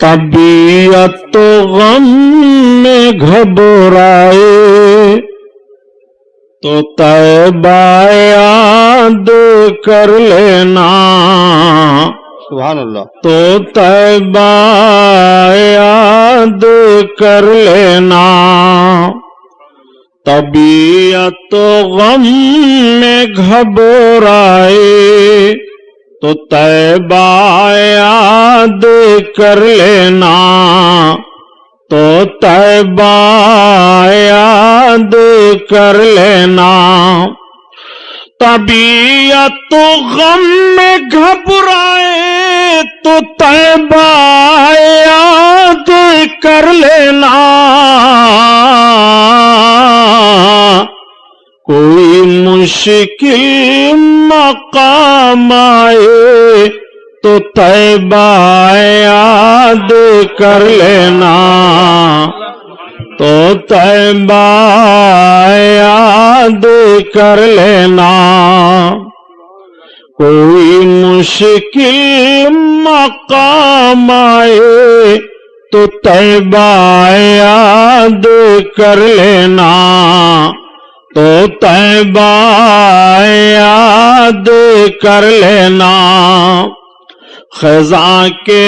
طبیعت تو غم میں گھبرائے تو طیبہ یاد کر لینا، سبحان اللہ، تو طیبہ یاد کر لینا۔ طبیعت تو غم میں گھبرائے تو طیبہ یاد کر لینا، تو طیبہ یاد کر لینا۔ طبیعت تو غم میں گھبرائے تو طیبہ یاد کر لینا، کوئی مشکل مقام آئے تو طیبہ یاد کر لینا، تو طیبہ یاد کر لینا۔ کوئی مشکل مقام آئے تو طیبہ یاد کر لینا، تو طیبہ یاد کر لینا۔ خزاں کے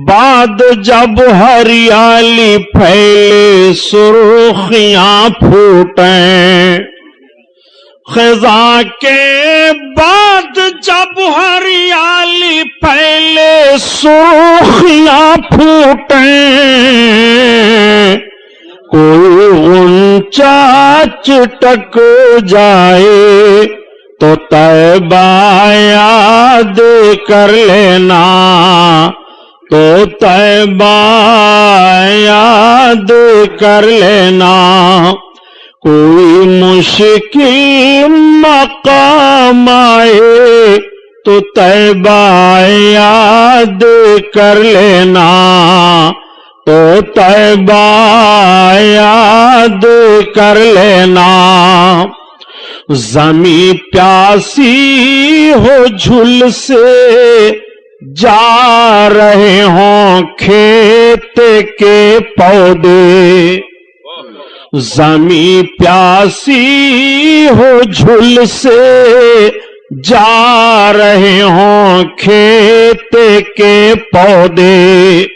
بعد جب ہریالی پھیلے سرخیاں پھوٹیں، خزاں کے بعد جب ہریالی پھیلے سرخیاں پھوٹیں، کوئی غنچہ چٹک جائے تو طیبہ یاد کر لینا، تو طیبہ یاد کر لینا۔ کوئی مشکل مقام آئے تو طیبہ یاد کر لینا، تو طیبہ یاد کر لینا۔ زمین پیاسی ہو جھل سے جا رہے ہوں کھیت کے پودے، زمین پیاسی ہو جھل سے جا رہے ہوں کھیت کے پودے،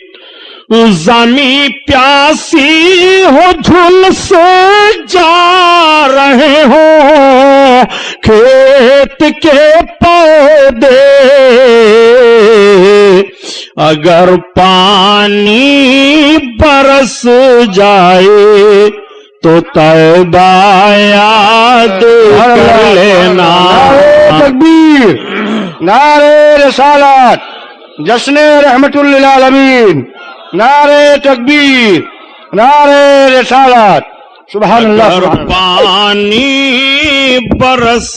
زمین پیاسی ہو جھل سے جا رہے ہوں کھیت کے پودے، اگر پانی برس جائے تو طیبہ یاد کر لینا۔ تکبیر، نعرہ رسالت، جشن رحمت للعالمین، نعرہ تکبیر، نعرہ رسالت، سبحان اللہ۔ اگر پانی برس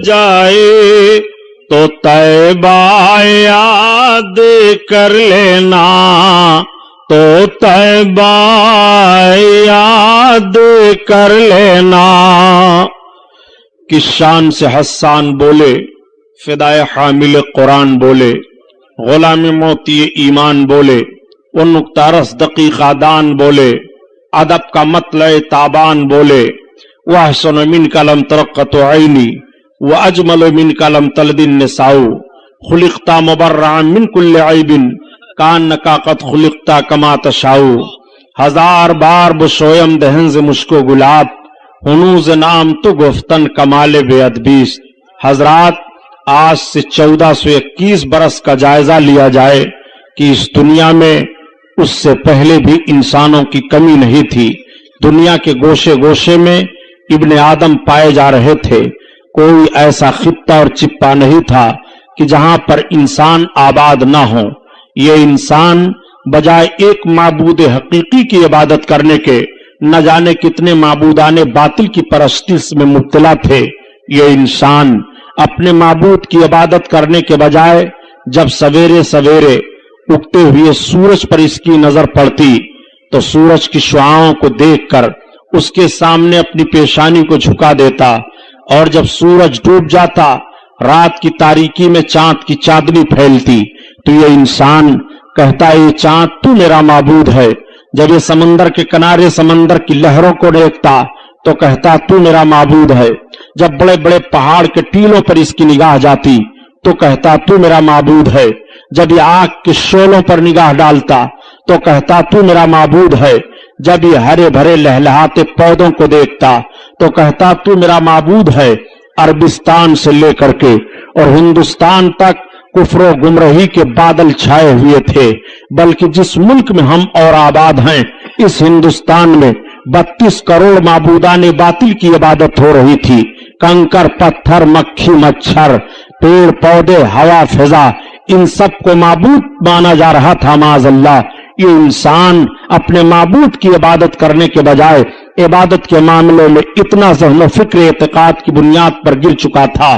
جائے تو طیبہ یاد کر لینا، تو طیبہ یاد کر لینا۔ کس شان سے حسان بولے، فدائے حامل قرآن بولے، غلام موتی ایمان بولے، وہ نکتہ رس دقیقہ دان بولے، ادب کا مطلع تابان بولے، وَأَحْسَنُ مِنْكَ لَمْ تَرَقَّتُ عَيْنِي وَأَجْمَلُ مِنْكَ لَمْ تَلِدِ النِّسَاءُ خُلِقْتَ مُبَرَّعًا مِنْ كُلِّ عَيْبٍ كَأَنَّكَ قَدْ خُلِقْتَ كَمَا تَشَاءُ۔ ہزار بار بشویم دہنز مشکو گلاب، ہنوز نام تو گفتن کمال بے ادبیست۔ حضرات، آج سے 1421 برس کا جائزہ لیا جائے کہ اس دنیا میں اس سے پہلے بھی انسانوں کی کمی نہیں تھی۔ دنیا کے گوشے گوشے میں ابن آدم پائے جا رہے تھے، کوئی ایسا خطہ اور چپا نہیں تھا کہ جہاں پر انسان آباد نہ ہو۔ یہ انسان بجائے ایک معبود حقیقی کی عبادت کرنے کے نہ جانے کتنے معبودان باطل کی پرستش میں مبتلا تھے۔ یہ انسان اپنے معبود کی عبادت کرنے کے بجائے جب سویرے سویرے اگتے ہوئے سورج پر اس کی نظر پڑتی تو سورج کی شعاؤں کو دیکھ کر اس کے سامنے اپنی پیشانی کو جھکا دیتا، اور جب سورج ڈوب جاتا، رات کی تاریکی میں چاند کی چاندنی پھیلتی، تو یہ انسان कहता है ये चांद तू मेरा माबूद है। जब ये समंदर के किनारे समंदर की लहरों को देखता तो कहता तू मेरा माबूद है। जब बड़े बड़े पहाड़ के टीलों पर इसकी निगाह जाती तो कहता तू मेरा माबूद है। जब ये आग के शोलों पर निगाह डालता तो कहता तू मेरा माबूद है। जब ये हरे भरे लहलहाते पौधों को देखता तो कहता तू मेरा माबूद है। अरबिस्तान से लेकर के और हिंदुस्तान तक कुफ्र गुमराही के बादल छाए हुए थे, बल्कि जिस मुल्क में हम और आबाद हैं इस हिंदुस्तान में 32 करोड़ माबूदाने बातिल की इबादत हो रही थी। कंकर पत्थर मक्खी मच्छर पेड़ पौधे हवा फिजा इन सब को माबूद माना जा रहा था। माज़अल्लाह ये इंसान अपने माबूद की इबादत करने के बजाय इबादत के मामलों में इतना ज़हन फिक्र एतकाद की बुनियाद पर गिर चुका था,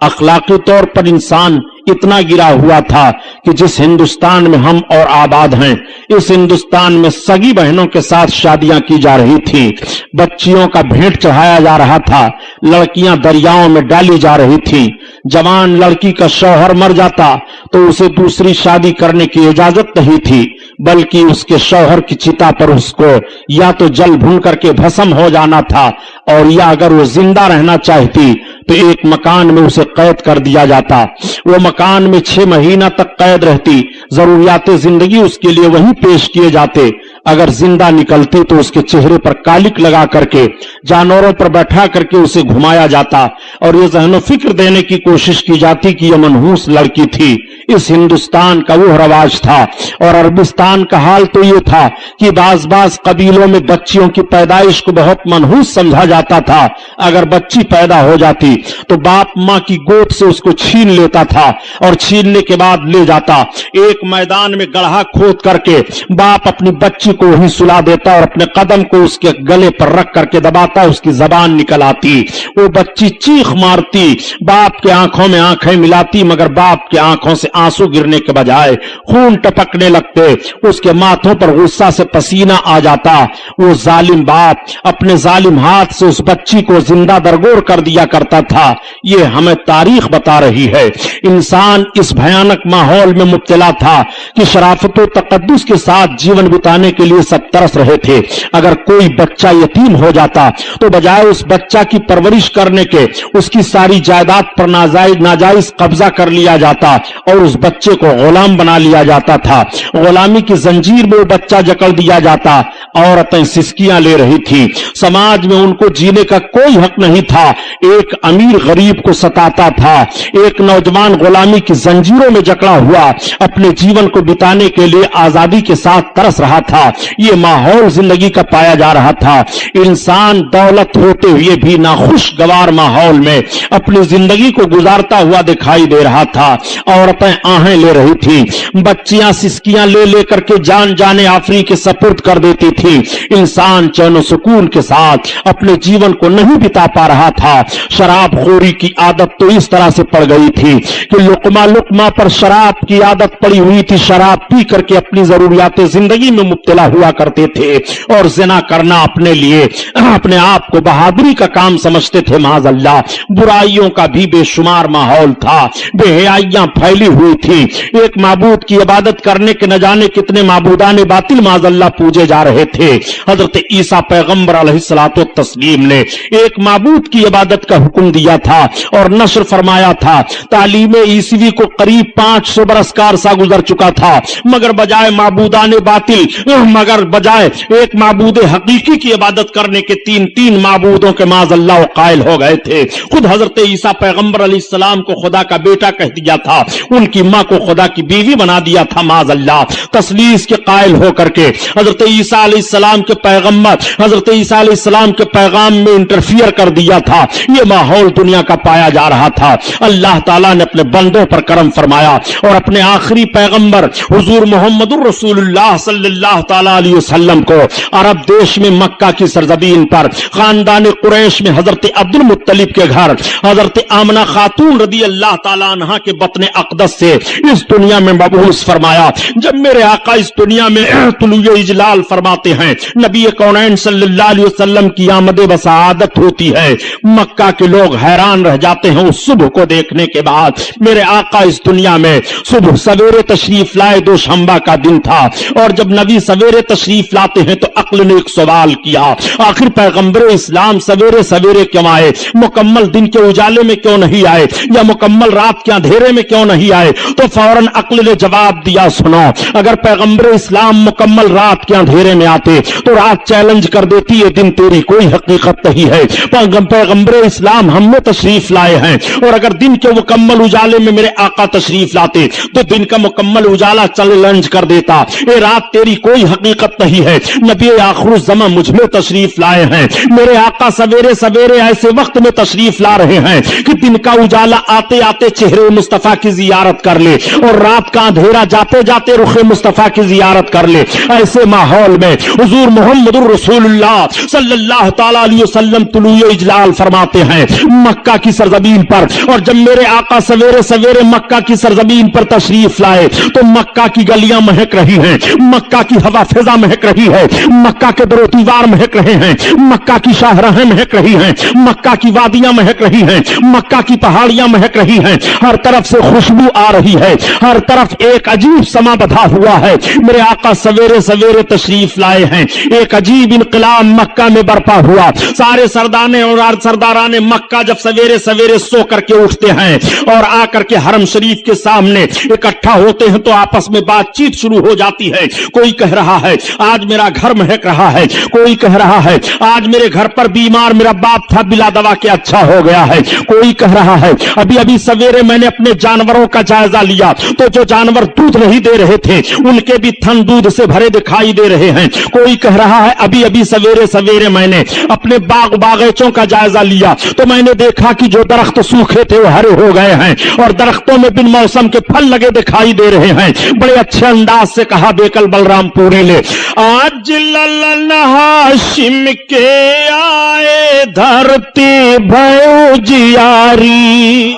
अखलाकी तौर पर इंसान इतना गिरा हुआ था कि जिस हिंदुस्तान में हम और आबाद हैं इस हिंदुस्तान में सगी बहनों के साथ शादियां की जा रही थी, बच्चियों का भेंट चढ़ाया जा रहा था, लड़कियां दरियाओं में डाली जा रही थी। जवान लड़की का शौहर मर जाता तो उसे दूसरी शादी करने की इजाजत नहीं थी, बल्कि उसके शौहर की चिता पर उसको या तो जल भून करके भस्म हो जाना था और या अगर वो जिंदा रहना चाहती तो एक मकान में उसे कैद कर दिया जाता। वो मकान में 6 महीना तक कैद रहती, जरूरियाते जिंदगी उसके लिए वहीं पेश किए जाते। अगर जिंदा निकलती तो उसके चेहरे पर कालिक लगा करके जानवरों पर बैठा करके उसे घुमाया जाता और ये ज़हन फिक्र देने की कोशिश की जाती कि यह मनहूस लड़की थी। इस हिंदुस्तान का वो रवाज था। और अरबिस्तान का हाल तो ये था कि बाज कबीलों में बच्चियों की पैदाइश को बहुत मनहूस समझा जाता था। अगर बच्ची पैदा हो जाती तो बाप मां की गोद से उसको छीन लेता था और छीनने के बाद ले जाता एक मैदान में गड्ढा खोद करके बाप अपनी बच्ची को वहीं सुला देता और अपने कदम को उसके गले पर रख करके दबाता, उसकी जबान निकल आती, वो बच्ची चीख मारती, बाप के आंखों में आंखें मिलाती, मगर बाप के आंखों से आंसू गिरने के बजाय खून टपकने लगते, उसके माथों पर गुस्सा से पसीना आ जाता। वो जालिम बाप अपने जालिम हाथ से उस बच्ची को जिंदा दरगोर कर दिया करता था। ये हमें तारीख बता रही है। इंसान इस भयानक माहौल में मुब्तला था कि शराफत और तकद्दुस के साथ जीवन बिताने के लिए सब तरस रहे थे। अगर कोई बच्चा यतीम हो जाता तो बजाय उस बच्चा की परवरिश करने के उसकी सारी जायदाद पर नाजायज कब्जा कर लिया जाता और उस बच्चे को गुलाम बना लिया जाता था। गुलामी की जंजीर में वो बच्चा जकड़ दिया जाता। औरतें सिसकियां ले रही थी, समाज में उनको जीने का कोई हक नहीं था। एक अमीर गरीब को सताता था, एक नौजवान गुलामी की जंजीरों में जकड़ा हुआ अपने जीवन को बिताने के लिए आजादी के साथ तरस रहा था। ये माहौल जिंदगी का पाया जा रहा था। इंसान दौलत होते हुए भी नाखुशगवार माहौल में अपनी जिंदगी को गुजारता हुआ दिखाई दे रहा था। औरतें आहें ले रही थी, बच्चियां सिसकियां ले लेकर के जान जाने आफरी के सपुर्द कर देती थी। इंसान चैन सुकून के साथ अपने जीवन को नहीं बिता पा रहा था। शराब खोरी की आदत तो इस तरह से पड़ गई थी कि लुकमा लुकमा पर शराब की आदत पड़ी हुई थी। शराब पी करके अपनी जरूरियातें जिंदगी में मुब्तला हुआ करते थे और जिना करना अपने लिए अपने आप को बहादुरी का काम समझते थे। माज़अल्लाह बुराइयों का भी बेशुमार माहौल था, बेहयाइयां फैली हुई थी। एक माबूद की इबादत करने के न जाने कितने माबूदाने बातिल माज़अल्लाह पूजे जा रहे थे। हजरत ईसा पैगंबर अलैहिस्सलातु तस्लीम ने एक माबूद की इबादत का हुक्म दिया था और नश्र फरमाया था। तालीम ईसवी को करीब 500 बरस का अरसा गुजर चुका था, मगर बजाय माबूदाने बातिल मगर बजाय एक माबूद हकीकी की इबादत करने के तीन माबूदों के माज़अल्लाह कायल हो गए थे। खुद हजरत ईसा पैगंबर अलैहिस्सलाम को खुदा का बेटा कह दिया था, उनकी मां को खुदा की बीवी बना दिया था। माज़अल्लाह तस्लीस के कायल होकर के हजरत ईसा अलैहिस्सलाम के पैगंबर हजरत ईसा अलैहिस्सलाम के पैगाम में इंटरफियर कर दिया था। यह माहौल दुनिया का पाया जा रहा था। अल्लाह ताला ने अपने बंदों पर करम फरमाया और अपने आखिरी पैगंबर हुजूर मोहम्मदुर रसूलुल्लाह सल्लल्लाहु ताला अलैहि वसल्लम को अरब देश में मक्का की सरजमीन पर खानदान कुरैश में हजरत अब्दुल मुत्तलिब के घर हजरत आमना खातून रदी अल्लाह ताला अन्हा के बतन अक़दस से इस दुनिया में मबऊस फरमाया। जब मेरे आका इस दुनिया में तुलूए इजलाल फरमा फरमाते हैं नबी कौनैन सल्लल्लाहु अलैहि वसल्लम की आमद बसादत होती है। मक्का के लोग हैरान रह जाते हैं उस सुबह को देखने के बाद। मेरे आका इस दुनिया में सुबह सवेरे तशरीफ लाए, दोशंबा का दिन था, और जब नबी सवेरे तशरीफ लाते हैं तो अक्ल ने एक सवाल किया, आखिर पैगंबर इस्लाम सवेरे सवेरे क्यों आए, मुकम्मल दिन के उजाले में क्यों नहीं आए, या मुकम्मल रात के अंधेरे में क्यों नहीं आए? तो फौरन अक्ल ने जवाब दिया, सुनो, अगर पैगंबर इस्लाम मुकम्मल रात के अंधेरे में आते तो रात चैलेंज कर देती, ये दिन तेरी कोई हकीकत नहीं है, पैगंबर इस्लाम हम में तशरीफ लाए हैं। और अगर दिन के मुकम्मल उजाले में मेरे आका तशरीफ लाते तो दिन का मुकम्मल उजाला चैलेंज कर देता, ये रात तेरी कोई हकीकत नहीं है। नबी आखिरुज़्ज़मा मुझ में तशरीफ लाए हैं, मेरे आका सवेरे सवेरे ऐसे वक्त में तशरीफ ला रहे हैं कि दिन का उजाला आते आते चेहरे मुस्तफा की जियारत कर ले, और रात का अंधेरा जाते जाते रुखे मुस्तफा की जियारत कर ले। ऐसे माहौल में हुजूर मुहम्मदुर रसूलुल्लाह सल्लल्लाहु तआला अलैहि वसल्लम तुलूए इजलाल फरमाते हैं मक्का की सरजमीन पर। और जब मेरे आका सवेरे सवेरे मक्का की सरजमीन पर तशरीफ लाए तो मक्का की गलियां महक रही हैं, मक्का की हवा फिजा महक रही है, मक्का के दरो दीवार महक रहे हैं, मक्का की शाहराहें महक रही हैं, मक्का की वादियां महक रही हैं, मक्का की पहाड़ियां महक रही हैं, हर तरफ से खुशबू आ रही है, हर तरफ एक अजीब समा बधा हुआ है। मेरे आका सवेरे सवेरे तशरीफ लाए हैं, एक अजीब इनकलाब मक्का में बरपा हुआ। सारे सरदाने और सरदाराने मक्का जब सवेरे सवेरे सो करके उठते हैं और आकर के हरम शरीफ के सामने इकट्ठा होते हैं तो आपस में बातचीत शुरू हो जाती है। कोई कह रहा है आज मेरा घर महक रहा है, कोई कह रहा है आज मेरे घर पर बीमार मेरा बाप था बिला दवा के अच्छा हो गया है, कोई कह रहा है अभी अभी सवेरे मैंने अपने जानवरों का जायजा लिया तो जो जानवर दूध नहीं दे रहे थे उनके भी थन दूध से भरे दिखाई दे रहे हैं। कोई कह रहा है अभी अभी सवेरे सवेरे मैंने अपने बाग बागीचों का जायजा लिया तो मैंने देखा कि जो दरख्त सूखे थे वो हरे हो गए हैं और दरख्तों में बिन मौसम के फल लगे दिखाई दे रहे हैं। बड़े अच्छे अंदाज से कहा बेकल बलरामपुरी ने, आज ललन हाशिम के आए धरती भयो जियारी,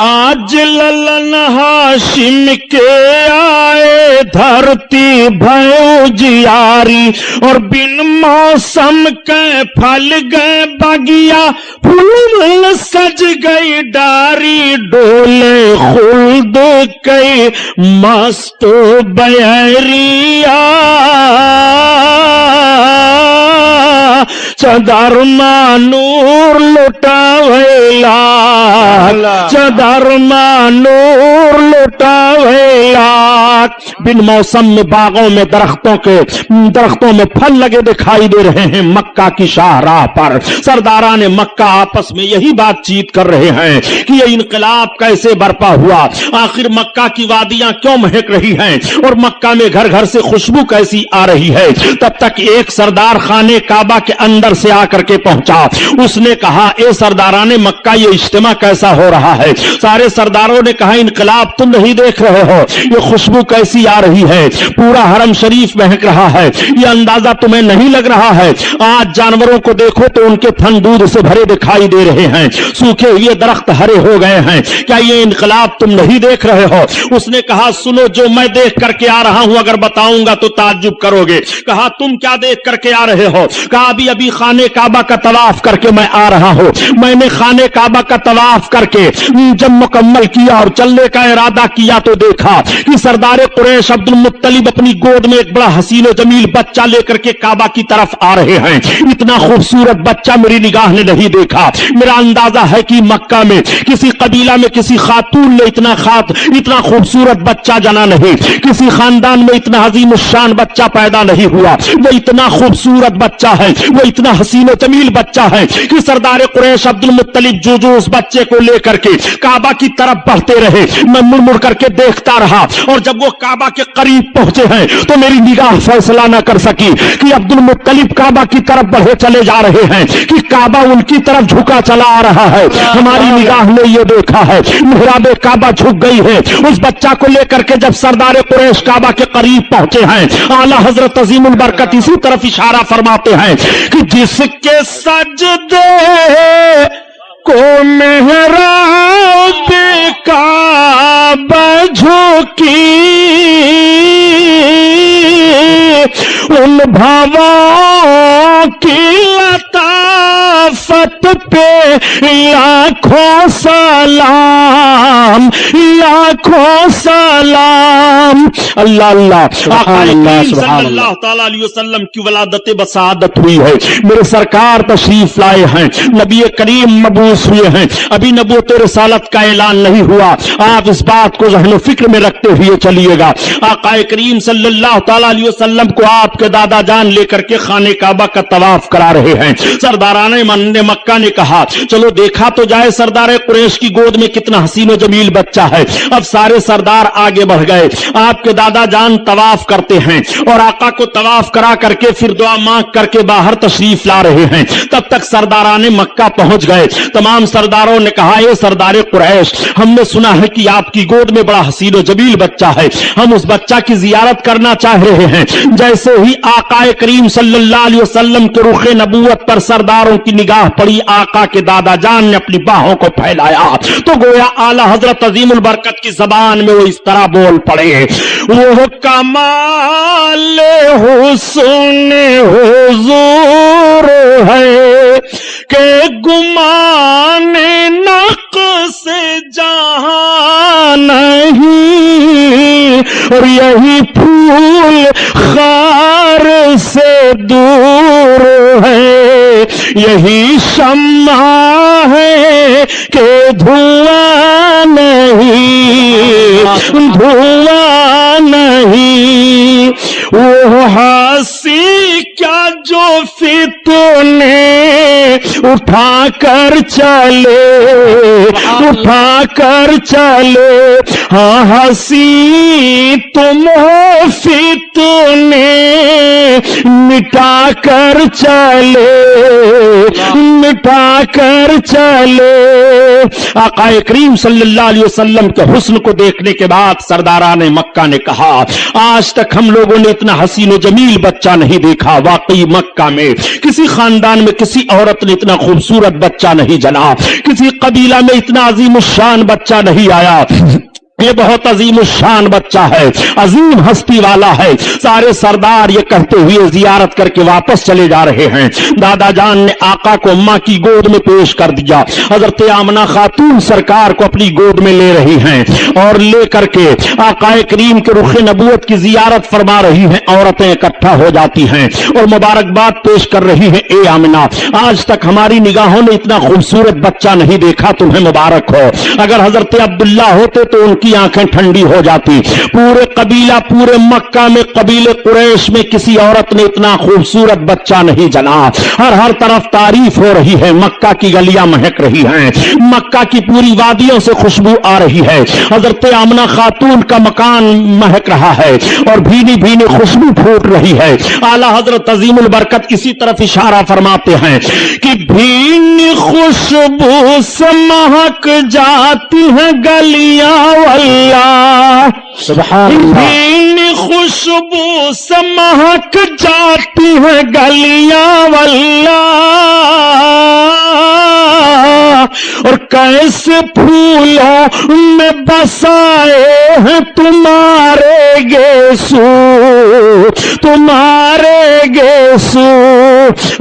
आज ललन हाशिम के आए धरती भयो जियारी, और बिन मौसम के फल गए बगिया फूल सज गई डारी, डोले खुल्द कई मस्त बहरिया, चदरमा नूर लुटावेला, चदरमा नूर लुटावेला। बिन मौसम में बागों में दरख्तों में फल लगे दिखाई दे रहे हैं मक्का की शाहराह पर। सरदारान ने मक्का आपस में यही बातचीत कर रहे हैं कि ये इनकलाब कैसे बरपा हुआ, आखिर मक्का की वादियां क्यों महक रही हैं और मक्का में घर घर से खुशबू कैसी आ रही है। तब तक एक सरदार खाने काबा के अंदर से आकर के पहुंचा। उसने कहा ए सरदाराने मक्का ये इज्तिमा कैसा हो रहा है। सारे सरदारों ने कहा इनकलाब तुम नहीं देख रहे हो, ये खुशबू कैसी आ रही है, पूरा हरम शरीफ महक रहा है, ये अंदाजा तुम्हें नहीं लग रहा है। आज जानवरों को देखो तो उनके थन दूध से भरे दिखाई दे रहे हैं, सूखे हुए दरख्त हरे हो गए हैं, क्या ये इनकलाब तुम नहीं देख रहे हो। उसने कहा सुनो जो मैं देख करके आ रहा हूं अगर बताऊंगा तो ताज्जुब करोगे। कहा तुम क्या देख करके आ रहे हो। कहा अभी अभी खाने काबा का तवाफ करके मैं आ रहा हूं। मैंने खाने काबा का तवाफ करके जब मुकम्मल किया और चलने का इरादा किया तो देखा कि सरदार कुरैश अब्दुल मुत्तलिब अपनी गोद में एक बड़ा हसीन जमील बच्चा लेकर के काबा की तरफ आ रहे हैं। इतना खूबसूरत बच्चा मेरी निगाह ने नहीं देखा। मेरा अंदाजा है कि मक्का में किसी कबीला में किसी खातून ने इतना खूबसूरत बच्चा जना नहीं, किसी खानदान में इतना अजीम शान बच्चा पैदा नहीं हुआ। वो इतना खूबसूरत बच्चा है, वो इतना हसीन जमील बच्चा है कि सरदार कुरैश अब्दुल मुत्तलिब जो उस बच्चे को लेकर के काबा की तरफ बढ़ते रहे। मैं मुड़ मुड़ करके देखता रहा और जब वो काबा के करीब पहुंचे हैं तो मेरी निगाह फैसला न कर सकी कि अब्दुल मुत्तलिब काबा की तरफ बढ़े चले जा रहे हैं कि काबा उनकी तरफ झुका चला आ रहा है। हमारी निगाह ने ये देखा है मिहराब काबा झुक गई है। उस बच्चा को लेकर के जब सरदार कुरैश काबा के करीब पहुंचे हैं आला हजरत अजीमुल बरकत इसी तरफ इशारा फरमाते हैं कि जिसके सजदे को मेहराब काबा झुकी उन भावों की लताफत पे लाखों सलाम, लाखों सलाम। अल्लाह अल्लाह। आका करीम सल्लल्लाहु ताला अलैहि वसल्लम की वलादत बसादत हुई है, मेरे सरकार तशरीफ लाए हैं, नबी करीम मबूस हुए हैं, अभी नबूवत रिसालत का ऐलान नहीं हुआ। आप इस बात को ज़हन फिक्र में रखते हुए चलिएगा। आका करीम सल्लल्लाहु ताला अलैहि वसल्लम को आपके दादा जान लेकर के खाने काबा का तवाफ करा रहे हैं। सरदाराने मन मक्का ने कहा चलो देखा तो जाए सरदार कुरैश की गोद में कितना हसीन व जमील बच्चा है। अब सारे सरदार आगे बढ़ गए, आपके दादा जान तवाफ करते हैं और आका को तवाफ करा करके फिर दुआ मांग करके बाहर तशरीफ ला रहे हैं। तब तक सरदाराने मक्का पहुंच गए। तमाम सरदारों ने कहा ये सरदार कुरैश, हमने सुना है कि आपकी गोद में बड़ा हसीन व जमील बच्चा है, हम उस बच्चा की जियारत करना चाह रहे हैं। जैसे ही आका करीम सल्लल्लाहु अलैहि वसल्लम के रुखे नबूवत पर सरदारों की निगाह पड़ी, आका के दादा जान ने अपनी बाहों को फैलाया तो गोया आला हजरत अजीमुल बरकत की जबान में वो इस तरह बोल पड़े, वो कमाल हुस्न हुजूर है के गुमान नक्श जहां नहीं, और यही फूल खार से दूर है, यही शम्मा है कि धुआं नहीं, धुआं नहीं। वो हंसी क्या जो फितने उठा कर चले, उठा कर चले, हाँ हंसी तुम हो फितने मिटा कर चले, मिटा कर चले। आका करीम सल्लल्लाहु अलैहि वसल्लम के हुस्न को देखने के बाद सरदाराने मक्का ने कहा आज तक हम लोगों ने इतना हसीन व जमील बच्चा नहीं देखा। वाकई मक्का में किसी खानदान में किसी औरत ने इतना खूबसूरत बच्चा नहीं जना, किसी कबीला में इतना अजीम शान बच्चा नहीं आया। ये बहुत अजीम शान बच्चा है, अजीम हस्ती वाला है। सारे सरदार ये कहते हुए जियारत करके वापस चले जा रहे हैं। दादा जान ने आका को अम्मा की गोद में पेश कर दिया। हजरत आमना खातून सरकार को अपनी गोद में ले रही हैं और ले करके आका करीम के रुखे नबूवत की जियारत फरमा रही हैं। औरतें इकट्ठा हो जाती हैं और मुबारकबाद पेश कर रही हैं, ए आमना आज तक हमारी निगाहों ने इतना खूबसूरत बच्चा नहीं देखा, तुम्हें मुबारक हो। अगर हजरत अब्दुल्ला होते तो उनकी आंखें ठंडी हो जाती। पूरे कबीला, पूरे मक्का में, कबीले कुरैश में किसी औरत ने इतना खूबसूरत बच्चा नहीं जना। हर तरफ तारीफ हो रही है, मक्का की गलियां महक रही हैं, मक्का की पूरी वादियों से खुशबू आ रही है। हजरत आमना खातून का मकान महक रहा है और भीनी भीनी खुशबू फूट रही है। आला हजरत अजीमुल बरकत इसी तरफ इशारा फरमाते हैं कि भीनी खुशबू से महक जाती है गलियां अल्लाह, भीनी खुशबू से महक जाती है गलियां अल्लाह, और कैसे फूलों में बसाए हैं तुम्हारे गेसू, तुम्हारे गेसू।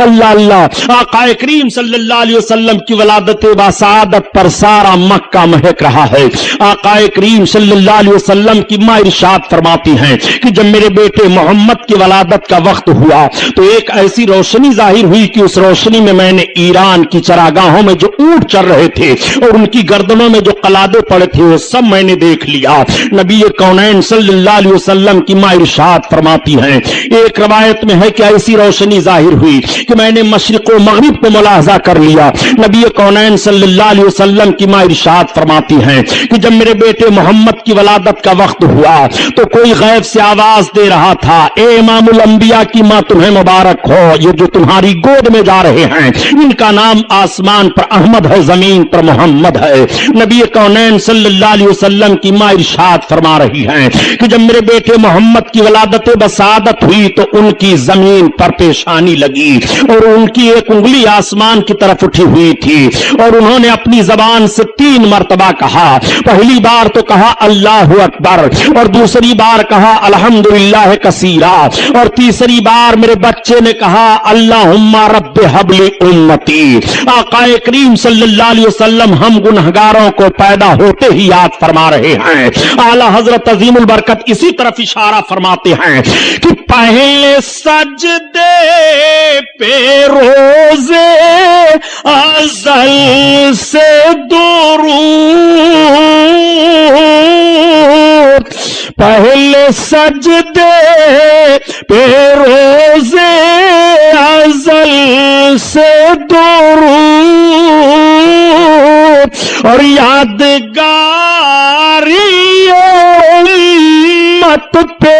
अल्लाह अल्लाह। आका करीम सल्लल्लाहु अलैहि वसल्लम की वलादत बसादत पर सारा मक्का महक रहा है। आका करीम सल्लल्लाहु अलैहि वसल्लम की मां इरशाद फरमाती हैं कि जब मेरे बेटे मोहम्मद की वलादत का वक्त हुआ तो एक ऐसी रोशनी जाहिर हुई कि उस रोशनी में मैंने ईरान की चरागाहों में जो ऊंट चल रहे थे और उनकी गर्दनों में जो कलादे पड़े थे वो सब मैंने देख लिया। नबी कौनैन सल्लल्लाहु अलैहि वसल्लम की मां इरशाद फरमाती हैं, एक रवायत में है कि ऐसी रोशनी जाहिर हुई कि मैंने मशरिक व मगरिब को मुलाहजा कर लिया। नबी कौनैन सल्लल्लाहु अलैहि वसल्लम की मां इरशाद फरमाती हैं कि जब मेरे बेटे मोहम्मद की वलादत का वक्त हुआ तो कोई गैब से आवाज दे रहा था, ए इमामुल अंबिया की मां तुम्हें मुबारक हो, ये जो तुम्हारी गोद में जा रहे हैं इनका नाम आसमान पर अहमद है, जमीन पर मोहम्मद है। नबी कौनैन सल्लल्लाहु अलैहि वसल्लम की मां इरशाद फरमा रही हैं कि जब मेरे बेटे محمد کی ولادت بسعادت ہوئی تو ان کی زمین پر پیشانی لگی اور ان کی ایک انگلی آسمان کی طرف اٹھی ہوئی تھی اور انہوں نے اپنی زبان سے 3 مرتبہ کہا. پہلی بار تو کہا اللہ اکبر اور دوسری بار کہا الحمدللہ کثیرا اور تیسری بار میرے بچے نے کہا اللہم رب حب لی امتی. آقا کریم صلی اللہ علیہ وسلم ہم گنہگاروں کو پیدا ہوتے ہی یاد فرما رہے ہیں. اعلی حضرت عظیم البرکت اسی طرف اشارہ فرماتے ہیں کہ پہلے سجدے پہ روزے ازل سے درود، پہلے سجدے پہ روزے ازل سے درود اور یادگاری امت پہ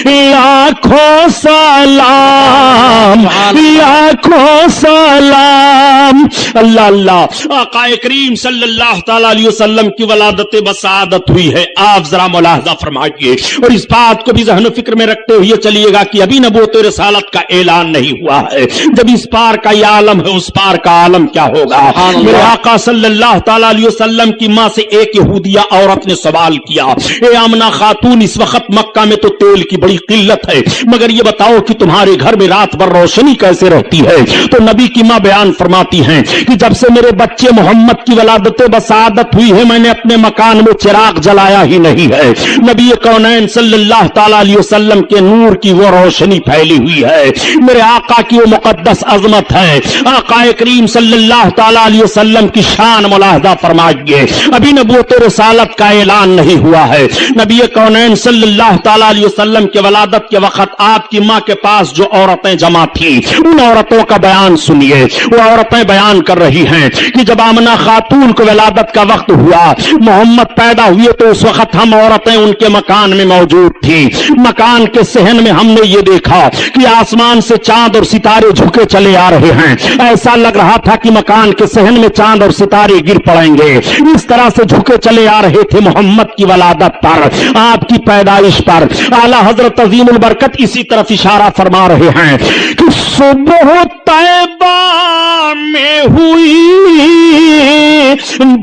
لاکھوں سلام، لاکھوں سلام. اللہ اللہ. آقا کریم صلی اللہ تعالی علیہ وسلم کی ولادت بسعادت ہوئی ہے. آپ ذرا ملاحظہ فرمائیے اور اس بات کو بھی ذہن و فکر میں رکھتے ہوئے چلیے گا کہ ابھی نبوت و رسالت کا اعلان نہیں ہوا ہے. جب اس پار کا یہ عالم ہے اس پار کا عالم کیا ہوگا. میرے آقا صلی اللہ تعالی علیہ وسلم کی ماں سے ایک یہودیہ عورت نے سوال کیا، اے آمنہ خاتون اس وقت مکہ میں تو تیل کی بڑی قلت ہے، مگر یہ بتاؤ کہ تمہارے گھر میں رات بھر روشنی کیسے رہتی ہے؟ تو نبی کی ماں بیان فرماتی ہیں کہ جب سے میرے بچے محمد کی ولادت بسعادت ہوئی ہے میں نے اپنے مکان میں چراغ جلایا ہی نہیں ہے. نبی کونین صلی اللہ تعالی علیہ وسلم کے نور کی وہ روشنی پھیلی ہوئی ہے، میرے آقا کی وہ مقدس عظمت ہے. آقا کریم صلی اللہ تعالی علیہ وسلم کی شان ملاحظہ فرمائیے. ابھی نبوت و رسالت کا اعلان نہیں ہوا ہے. نبی کونین صلی اللہ تعالی علیہ وسلم کے ولادت کے وقت آپ کی ماں کے پاس جو عورتیں جمع تھیں ان عورتوں کا بیان سنیے. وہ عورتیں بیان کر رہی ہیں کہ جب آمنہ خاتون کو ولادت کا وقت ہوا، محمد پیدا ہوئے تو اس وقت ہم عورتیں ان کے مکان میں موجود تھیں. مکان کے صحن میں ہم نے یہ دیکھا کہ آسمان سے چاند اور ستارے جھکے چلے آ رہے ہیں. ایسا لگ رہا تھا کہ مکان کے صحن میں چاند اور ستارے گر پڑیں گے. اس طرح سے جھکے چلے آ رہے تھے محمد کی ولادت پر، آپ کی پیدائش پر. اعلیٰ حضرت عظیم البرکت اسی طرف اشارہ فرما رہے ہیں کہ صبح طیبہ میں ہوئی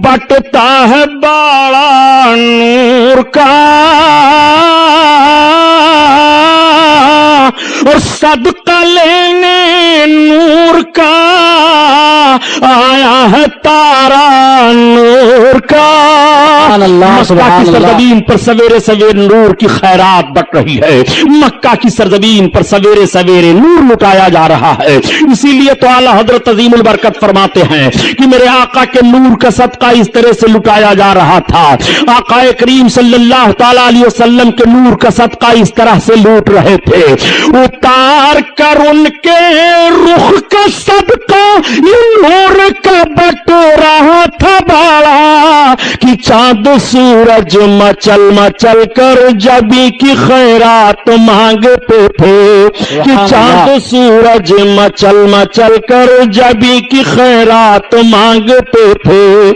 بٹتا ہے باڑا نور کا اور صدقہ لینے نور کا آیا ہے تارا نور کا. مکہ کی سرزمین پر سویرے سویرے نور کی خیرات بٹ رہی ہے. مکہ کی سرزمین پر سویرے سویرے نور لٹایا جا رہا ہے. اسی لیے تو اعلیٰ حضرت عظیم البرکت فرماتے ہیں کہ میرے آقا کے نور کا صدقہ اس طرح سے لٹایا جا رہا تھا. آقا کریم صلی اللہ تعالی علیہ وسلم کے نور کا صدقہ اس طرح سے لوٹ رہے تھے. اتار کر ان کے رخ کا صدقہ نور کا بٹ رہا تھا باڑا کہ چاند سورج مچل مچل کر جبی کی خیرات مانگتے تھے، کہ چاند سورج مچل مچل کر جبی کی خیرات مانگتے تھے.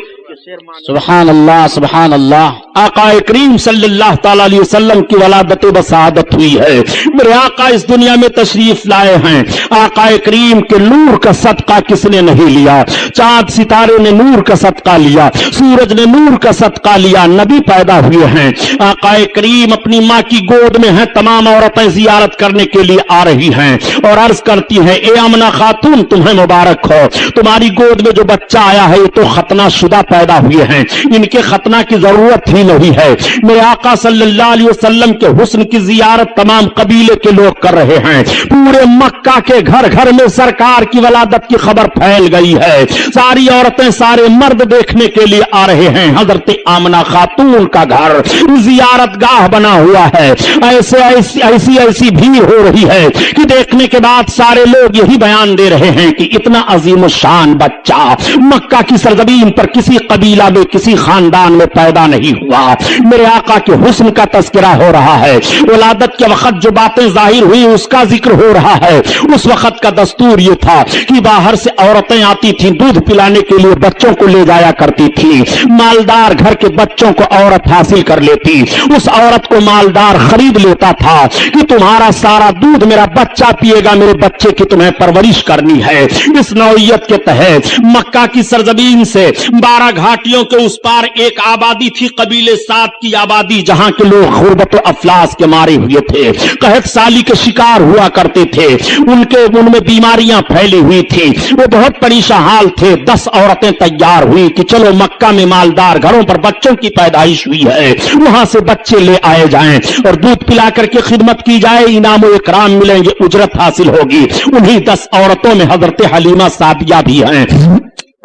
سبحان اللہ سبحان اللہ. آقا کریم صلی اللہ تعالی علیہ وسلم کی ولادت بسعادت ہوئی ہے. میرے آقا اس دنیا میں تشریف لائے ہیں. آقا کریم کے نور کا صدقہ کس نے نہیں لیا؟ چاند ستارے نے نور کا صدقہ لیا، سورج نے نور کا صدقہ لیا. نبی پیدا ہوئے ہیں. آقا کریم اپنی ماں کی گود میں ہیں. تمام عورتیں زیارت کرنے کے لیے آ رہی ہیں اور عرض کرتی ہیں اے آمنہ خاتون تمہیں مبارک ہو، تمہاری گود میں جو بچہ آیا ہے یہ تو ختنہ شدہ پیدا ہوئے ہیں، ان کے ختنہ کی ضرورت ہی نہیں ہے. میرے آقا صلی اللہ علیہ وسلم کے حسن کی زیارت تمام قبیلے کے لوگ کر رہے ہیں. پورے مکہ کے گھر گھر میں سرکار کی ولادت کی خبر پھیل گئی ہے. ساری عورتیں سارے مرد دیکھنے کے لیے آ رہے ہیں. حضرت آمنہ خاتون کا گھر زیارت گاہ بنا ہوا ہے. ایسی بھیڑ ہو رہی ہے کہ دیکھنے کے بعد سارے لوگ یہی بیان دے رہے ہیں کہ اتنا عظیم الشان بچہ مکہ کی سرزمین پر کسی قبیلے قبیلہ میں کسی خاندان میں پیدا نہیں ہوا. میرے آقا کے حسن کا تذکرہ ہو رہا ہے. ولادت کے وقت جو باتیں ظاہر ہوئی اس کا ذکر ہو رہا ہے. اس وقت کا دستور یہ تھا کہ باہر سے عورتیں آتی تھیں دودھ پلانے کے لیے, بچوں کو لے جایا کرتی تھی. مالدار گھر کے بچوں کو عورت حاصل کر لیتی. اس عورت کو مالدار خرید لیتا تھا کہ تمہارا سارا دودھ میرا بچہ پیے گا, میرے بچے کی تمہیں پرورش کرنی ہے. اس نوعیت کے تحت مکہ کی سرزمین سے 12 گھاٹیوں کے اس پار ایک آبادی تھی, قبیلے سعد کی آبادی, جہاں کے لوگ غربت و افلاس کے مارے ہوئے تھے, قحط سالی کے شکار ہوا کرتے تھے. ان میں بیماریاں پھیلی ہوئی تھی, وہ بہت پریشان حال تھے. 10 عورتیں تیار ہوئی کہ چلو مکہ میں مالدار گھروں پر بچوں کی پیدائش ہوئی ہے, وہاں سے بچے لے آئے جائیں اور دودھ پلا کر کے خدمت کی جائے, انعام و اکرام ملیں گے, اجرت حاصل ہوگی. انہی 10 عورتوں میں حضرت حلیمہ سعدیہ بھی ہیں.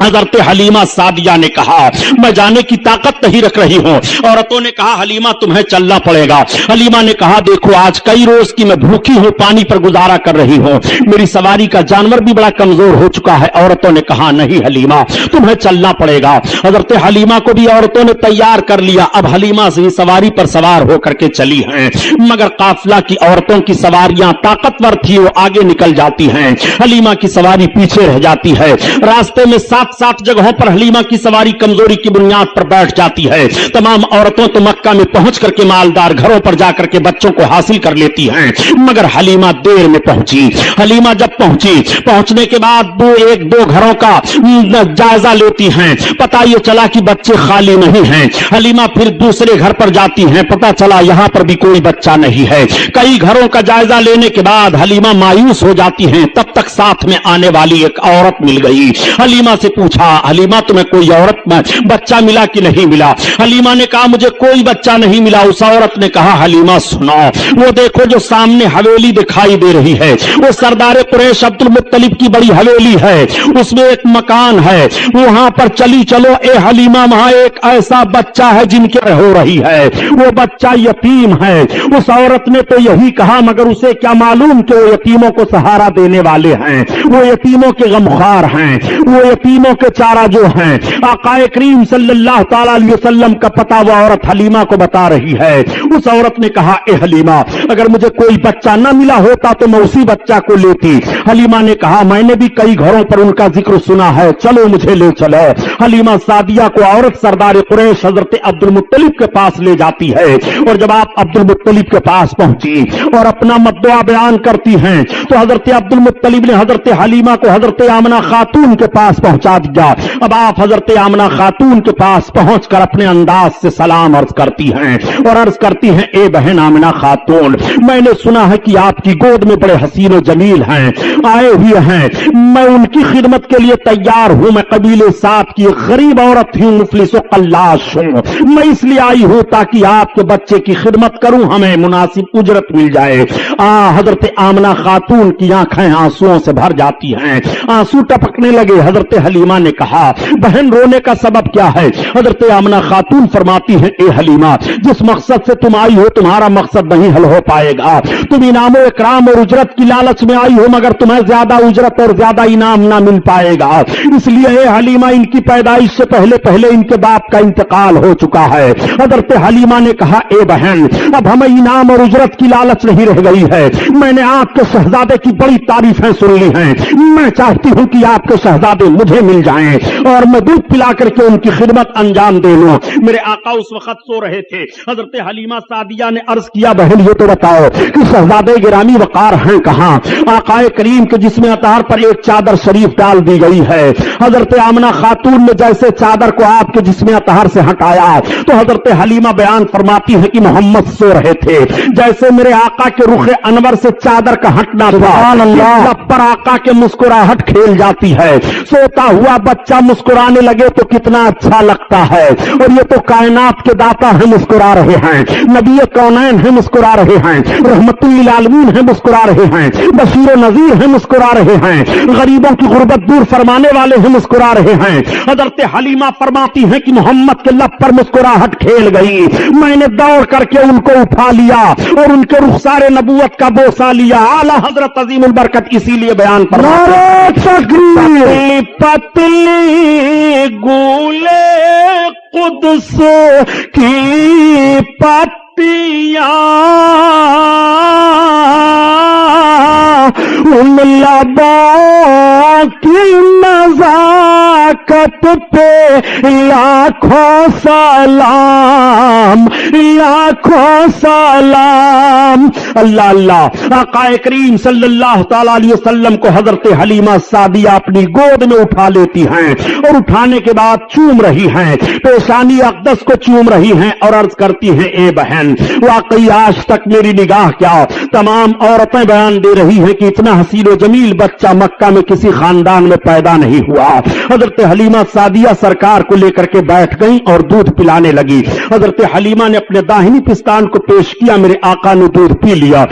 حضرت حلیمہ سعدیہ نے کہا میں جانے کی طاقت نہیں رکھ رہی ہوں. عورتوں نے کہا حلیمہ تمہیں چلنا پڑے گا. حلیمہ نے کہا دیکھو آج کئی روز کی میں بھوکی ہوں, پانی پر گزارا کر رہی ہوں, میری سواری کا جانور بھی بڑا کمزور ہو چکا ہے. عورتوں نے کہا نہیں حلیمہ تمہیں چلنا پڑے گا. حضرت حلیمہ کو بھی عورتوں نے تیار کر لیا. اب حلیمہ سے سواری پر سوار ہو کر کے چلی ہیں, مگر قافلہ کی عورتوں کی سواریاں طاقتور تھی, وہ آگے نکل جاتی ہیں, حلیمہ کی سواری پیچھے رہ جاتی ہے. راستے میں 7 جگہوں پر حلیمہ کی سواری کمزوری کی بنیاد پر بیٹھ جاتی ہے. تمام عورتوں تو مکہ میں پہنچ کر کے مالدار گھروں پر جا کر کے بچوں کو حاصل کر لیتی ہیں, مگر حلیمہ دیر میں پہنچی. حلیمہ جب پہنچنے کے بعد 1-2 گھروں کا جائزہ لیتی ہیں, پتہ یہ چلا کہ بچے خالی نہیں ہیں. حلیمہ پھر دوسرے گھر پر جاتی ہیں, پتہ چلا یہاں پر بھی کوئی بچہ نہیں ہے. کئی گھروں کا جائزہ لینے کے بعد حلیمہ مایوس ہو جاتی ہیں. تب تک ساتھ میں آنے والی ایک عورت مل گئی. حلیمہ سے پوچھا حلیمہ تمہیں کوئی عورت بچہ ملا کہ نہیں ملا؟ حلیمہ نے کہا مجھے کوئی بچہ نہیں ملا. اس عورت نے کہا حلیمہ سنو, وہ دیکھو جو سامنے حویلی دکھائی دے رہی ہے وہ سردار قریش عبد المطلب کی بڑی حویلی ہے, اس میں ایک مکان ہے, وہاں پر چلی چلو. اے حلیمہ وہاں ایک ایسا بچہ ہے جن کے ہو رہی ہے, وہ بچہ یتیم ہے. اس عورت نے تو یہی کہا, مگر اسے کیا معلوم کہ وہ یتیموں کو سہارا دینے والے ہیں, وہ یتیموں کے غمخوار ہیں, وہ یتیموں کے چارہ جو ہیں. آقا کریم صلی اللہ تعالی علیہ وسلم کا پتہ وہ عورت حلیمہ کو بتا رہی ہے. اس عورت نے کہا اے حلیمہ اگر مجھے کوئی بچہ نہ ملا ہوتا تو میں اسی بچہ کو لیتی. حلیمہ نے کہا میں نے بھی کئی گھروں پر ان کا ذکر سنا ہے, چلو مجھے لے چلو. حلیمہ سعدیہ کو عورت سردار قریش حضرت عبد المطلب کے پاس لے جاتی ہے, اور جب آپ عبد المطلب کے پاس پہنچی اور اپنا مدعا بیان کرتی ہیں تو حضرت عبد المطلب نے حضرت حلیمہ کو حضرت آمنہ خاتون کے پاس پہنچا دیا. اب آپ حضرت آمنہ خاتون کے پاس پہنچ کر اپنے انداز سے سلام عرض کرتی ہیں اور عرض کرتی ہیں اے بہن آمنہ خاتون, میں نے سنا ہے کہ آپ کی گود میں بڑے حسین و جمیل ہیں, آئے ہوئے ہیں, میں ان کی خدمت کے لیے تیار ہوں. میں قبیلے سعد کی غریب عورت ہوں, مفلس و قلاش ہوں, میں اس لیے آئی ہوں تاکہ آپ کے بچے کی خدمت کروں, ہمیں مناسب اجرت مل جائے. حضرت آمنہ خاتون کی آنکھیں آنسوؤں سے بھر جاتی ہیں, آنسو ٹپکنے لگے. حضرت حلیمہ نے کہا بہن رونے کا سبب کیا ہے؟ حضرت آمنہ خاتون فرماتی ہیں اے حلیمہ جس مقصد سے تم آئی ہو تمہارا مقصد نہیں حل ہو پائے گا. تم انعام و اکرام اور اجرت کی لالچ میں آئی ہو, مگر تمہیں زیادہ اجرت اور زیادہ انعام نہ مل پائے گا. اس لیے اے حلیمہ ان کی پیدائش سے پہلے ان کے باپ کا انتقال ہو چکا ہے. حضرت حلیمہ نے کہا اے بہن اب ہمیں انعام اور اجرت کی لالچ نہیں رہ گئی ہے, میں نے آپ کے شہزادے کی بڑی تعریفیں سن لی ہیں, میں چاہتی ہوں کہ آپ کے شہزادے مجھے مل جائیں اور میں دودھ پلا کر کے ان کی خدمت انجام دے لوں. میرے آقا اس وقت سو رہے تھے. حضرت حلیمہ سعدیہ نے عرض کیا بہن یہ تو بتاؤ کہ شہزادے گرامی وقار ہیں کہاں؟ آقا کریم کے جسم اطہار پر ایک چادر شریف ڈال دی گئی ہے. حضرت آمنہ خاتون نے جیسے چادر کو آپ کے جسم اطہار سے ہٹایا تو حضرت حلیمہ بیان فرماتی ہے کہ محمد سو رہے تھے, جیسے میرے آقا کے رخ انور سے چادر کا ہٹنا سبحان اللہ پر آقا کے مسکراہٹ کھیل جاتی ہے. سوتا ہوا بچہ مسکرانے لگے تو کتنا اچھا لگتا ہے, اور یہ تو کائنات کے داتا ہیں مسکرا رہے ہیں, نبی کونین ہیں مسکرا رہے ہیں, رحمت للعالمین ہیں مسکرا رہے ہیں, بشیر و نذیر ہیں مسکرا رہے ہیں, غریبوں کی غربت دور فرمانے والے ہیں مسکرا رہے ہیں. حضرت حلیمہ فرماتی ہیں کہ محمد کے لب پر مسکراہٹ کھیل گئی, میں نے دوڑ کر کے ان کو اٹھا لیا اور ان کے رخسار نبوت کا بوسہ لیا. اعلی حضرت عظیم البرکت اسی لیے بیان پر پتلی گولے قدس کی پتیاں ان لبوں کی نزاکت پہ لاکھوں سلام، لاکھوں سلام۔ اللہ اللہ، آقا کریم صلی اللہ تعالی علیہ وسلم کو حضرت حلیمہ سعدیہ اپنی گود میں اٹھا لیتی ہیں اور اٹھانے کے بعد چوم رہی ہیں، پیشانی اقدس کو چوم رہی ہیں اور عرض کرتی ہیں اے بہن، واقعی آج تک میری نگاہ کیا تمام عورتیں بیان دے رہی ہیں کہ اتنا حسین و جمیل بچہ مکہ میں کسی خاندان میں پیدا نہیں ہوا۔ حضرت حلیمہ سعدیہ سرکار کو لے کر کے بیٹھ گئیں اور دودھ پلانے لگی۔ حضرت حلیمہ نے اپنے داہنی پستان کو پیش کیا، میرے آقا نے دودھ پی لیا۔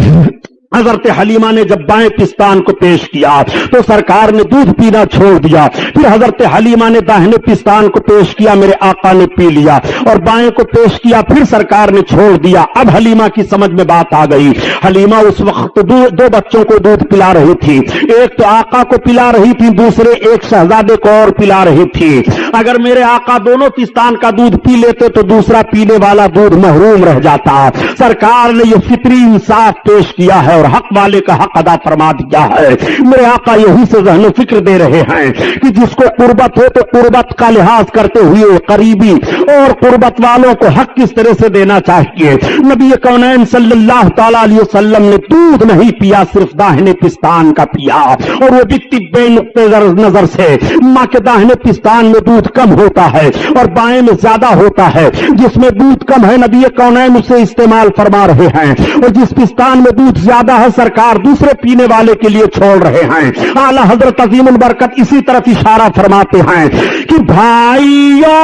حضرت حلیمہ نے جب بائیں پستان کو پیش کیا تو سرکار نے دودھ پینا چھوڑ دیا۔ پھر حضرت حلیمہ نے داہنے پستان کو پیش کیا، میرے آقا نے پی لیا، اور بائیں کو پیش کیا، پھر سرکار نے چھوڑ دیا۔ اب حلیمہ کی سمجھ میں بات آ گئی۔ حلیمہ اس وقت دو بچوں کو دودھ پلا رہی تھی، ایک تو آقا کو پلا رہی تھی، دوسرے ایک شہزادے کو اور پلا رہی تھی۔ اگر میرے آقا دونوں پستان کا دودھ پی لیتے تو دوسرا پینے والا دودھ محروم رہ جاتا۔ سرکار نے یہ فطری انصاف پیش کیا ہے اور حق والے کا حق ادا فرما دیا ہے۔ میرے آقا یہی سے ذہن و فکر دے رہے ہیں کہ جس کو قربت ہو تو قربت کا لحاظ کرتے ہوئے قریبی اور قربت والوں کو حق کس طرح سے دینا چاہیے۔ نبی کونین صلی اللہ تعالی علیہ وسلم نے دودھ نہیں پیا، صرف داہنے پستان کا پیا، اور وہ بھی طب نقطہ نظر سے ماں کے داہنے پستان میں دودھ کم ہوتا ہے اور بائیں میں زیادہ ہوتا ہے۔ جس میں دودھ کم ہے نبی کونین اسے استعمال فرما رہے ہیں، اور جس پستان میں دودھ زیادہ ہے سرکار دوسرے پینے والے کے لیے چھوڑ رہے ہیں۔ اعلی حضرت عظیم البرکت اسی طرف اشارہ فرماتے ہیں کہ بھائیوں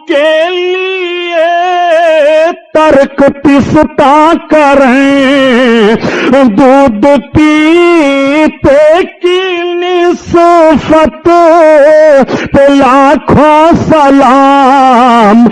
کے لیے ترک پستا کریں، دودھ پیتے کی نسبت پہ لاکھوں سلام،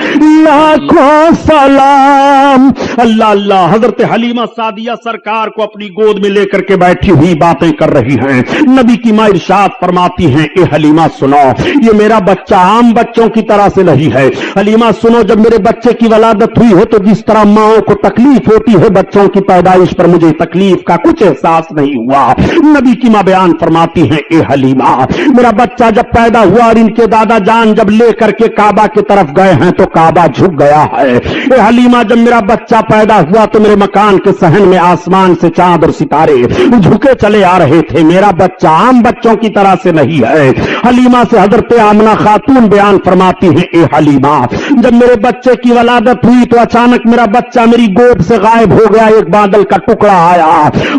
لاکھوں سلام۔ اللہ اللہ، حضرت حلیمہ سعدیہ سرکار کو اپنی گود میں لے کر کے بیٹھی ہوئی باتیں کر رہی ہیں۔ نبی کی ماں ارشاد فرماتی ہیں اے حلیمہ سنو، یہ میرا بچہ عام بچوں کی طرح سے نہیں ہے۔ حلیمہ سنو، جب میرے بچے کی ولادت ہوئی ہے تو جس طرح ماؤں کو تکلیف ہوتی ہے بچوں کی پیدائش پر، مجھے تکلیف کا کچھ احساس نہیں ہوا۔ نبی کی ماں بیان فرماتی ہیں اے حلیمہ، میرا بچہ جب پیدا ہوا اور ان کے دادا جان جب لے کر کے کعبہ کی طرف گئے ہیں تو کعبہ جھک گیا ہے۔ اے حلیمہ، جب میرا بچہ پیدا ہوا تو میرے مکان کے صحن میں آسمان سے چاند اور ستارے جھکے چلے آ رہے تھے۔ میرا بچہ عام بچوں کی طرح سے نہیں ہے۔ حلیمہ سے حضرت آمنہ خاتون بیان فرماتی ہیں اے حلیمہ، جب میرے بچے کی ولادت ہوئی تو اچانک میرا بچہ میری گود سے غائب ہو گیا۔ ایک بادل کا ٹکڑا آیا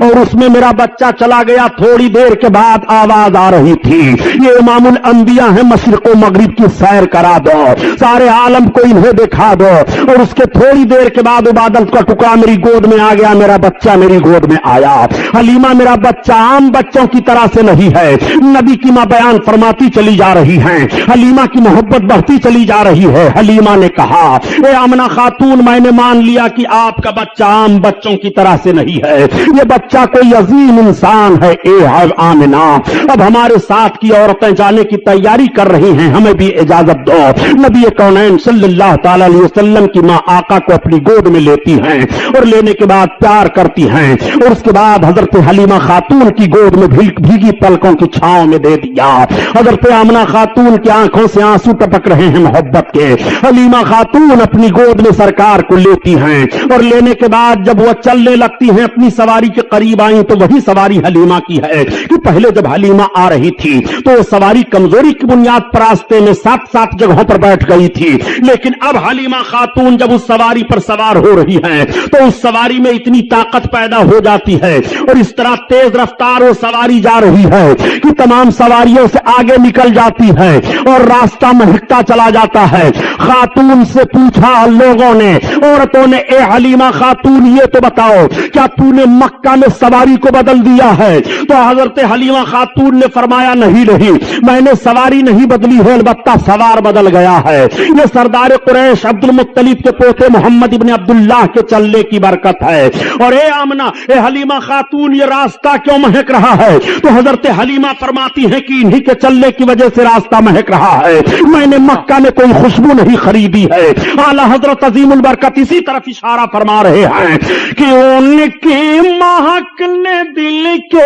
اور اس میں میرا بچہ چلا گیا۔ تھوڑی دیر کے بعد آواز آ رہی تھی، یہ امام الانبیاء ہیں، مشرق و مغرب کی سیر کرا دو، سارے عالم کو انہیں دکھا دو۔ اور اس کے تھوڑی دیر کے بعد وہ بادل کا ٹکڑا میری گود میں آ گیا، میرا بچہ میری گود میں آیا۔ حلیمہ، میرا بچہ عام بچوں کی طرح سے نہیں ہے۔ نبی کی ماں بیان فرماتی چلی جا رہی ہیں، حلیمہ کی محبت بڑھتی چلی جا رہی ہے۔ حلیمہ نے کہا اے آمنہ خاتون، میں نے مان لیا کہ آپ کا بچہ عام بچوں کی طرح سے نہیں ہے، یہ بچہ کوئی عظیم انسان ہے۔ اے آمنہ، اب ہمارے ساتھ کی عورتیں جانے کی تیاری کر رہی ہیں، ہمیں بھی اجازت دو۔ نبی کونین صلی اللہ تعالی علیہ وسلم کی ماں آقا کو اپنی گود میں لیتی ہیں اور لینے کے بعد پیار کرتی ہیں، اور اس کے بعد حضرت حلیمہ خاتون کی گود میں بھیگی پلکوں کی چھاؤں میں دے دیا۔ حضرت آمنہ خاتون کی آنکھوں سے آنسو ٹپک رہے ہیں محبت کے۔ حلیمہ خاتون اپنی گود میں سرکار کو لیتی ہیں اور لینے کے بعد جب وہ چلنے لگتی ہیں اپنی سواری کے قریب آئیں تو وہی سواری حلیمہ کی ہے کہ پہلے جب حلیمہ آ رہی تھی تو وہ سواری کمزوری کی بنیاد پر راستے میں 7 جگہوں پر بیٹھ گئی تھی، لیکن اب حلیمہ خاتون جب اس سواری پر سوار ہو رہی ہیں تو اس سواری میں اتنی طاقت پیدا ہو جاتی ہے اور اس طرح تیز رفتار وہ سواری جا رہی ہے کہ تمام سواریوں سے آگے نکل جاتی ہے اور راستہ مہکتا چلا جاتا ہے۔ خاتون سے پوچھا لوگوں نے، عورتوں نے، اے حلیمہ خاتون یہ تو بتاؤ کیا تو نے مکہ میں سواری کو بدل دیا ہے؟ تو حضرت حلیمہ خاتون نے فرمایا नहीं, मैंने सवारी नहीं बदली है, अलबत्ता सवार बदल गया है। ये सरदार कुरैश अब्दुल मुत्तलिब के पोते मोहम्मद इब्न अब्दुल्लाह के चलने की बरकत है। और ए आमना, ए हलीमा खातून, ये रास्ता क्यों महक रहा है? तो हजरत हलीमा फरमाती है कि इन्हीं के चलने की वजह से रास्ता महक रहा है। मैंने मक्का में कोई खुशबू नहीं खरीदी है। आला हजरत अजीमुल बरकत इसी तरफ इशारा फरमा रहे हैं कि उनकी महक ने दिल के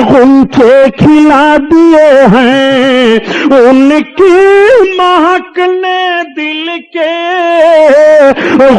गुंचे खिला दिए हैं, उनकी महक ने दिल के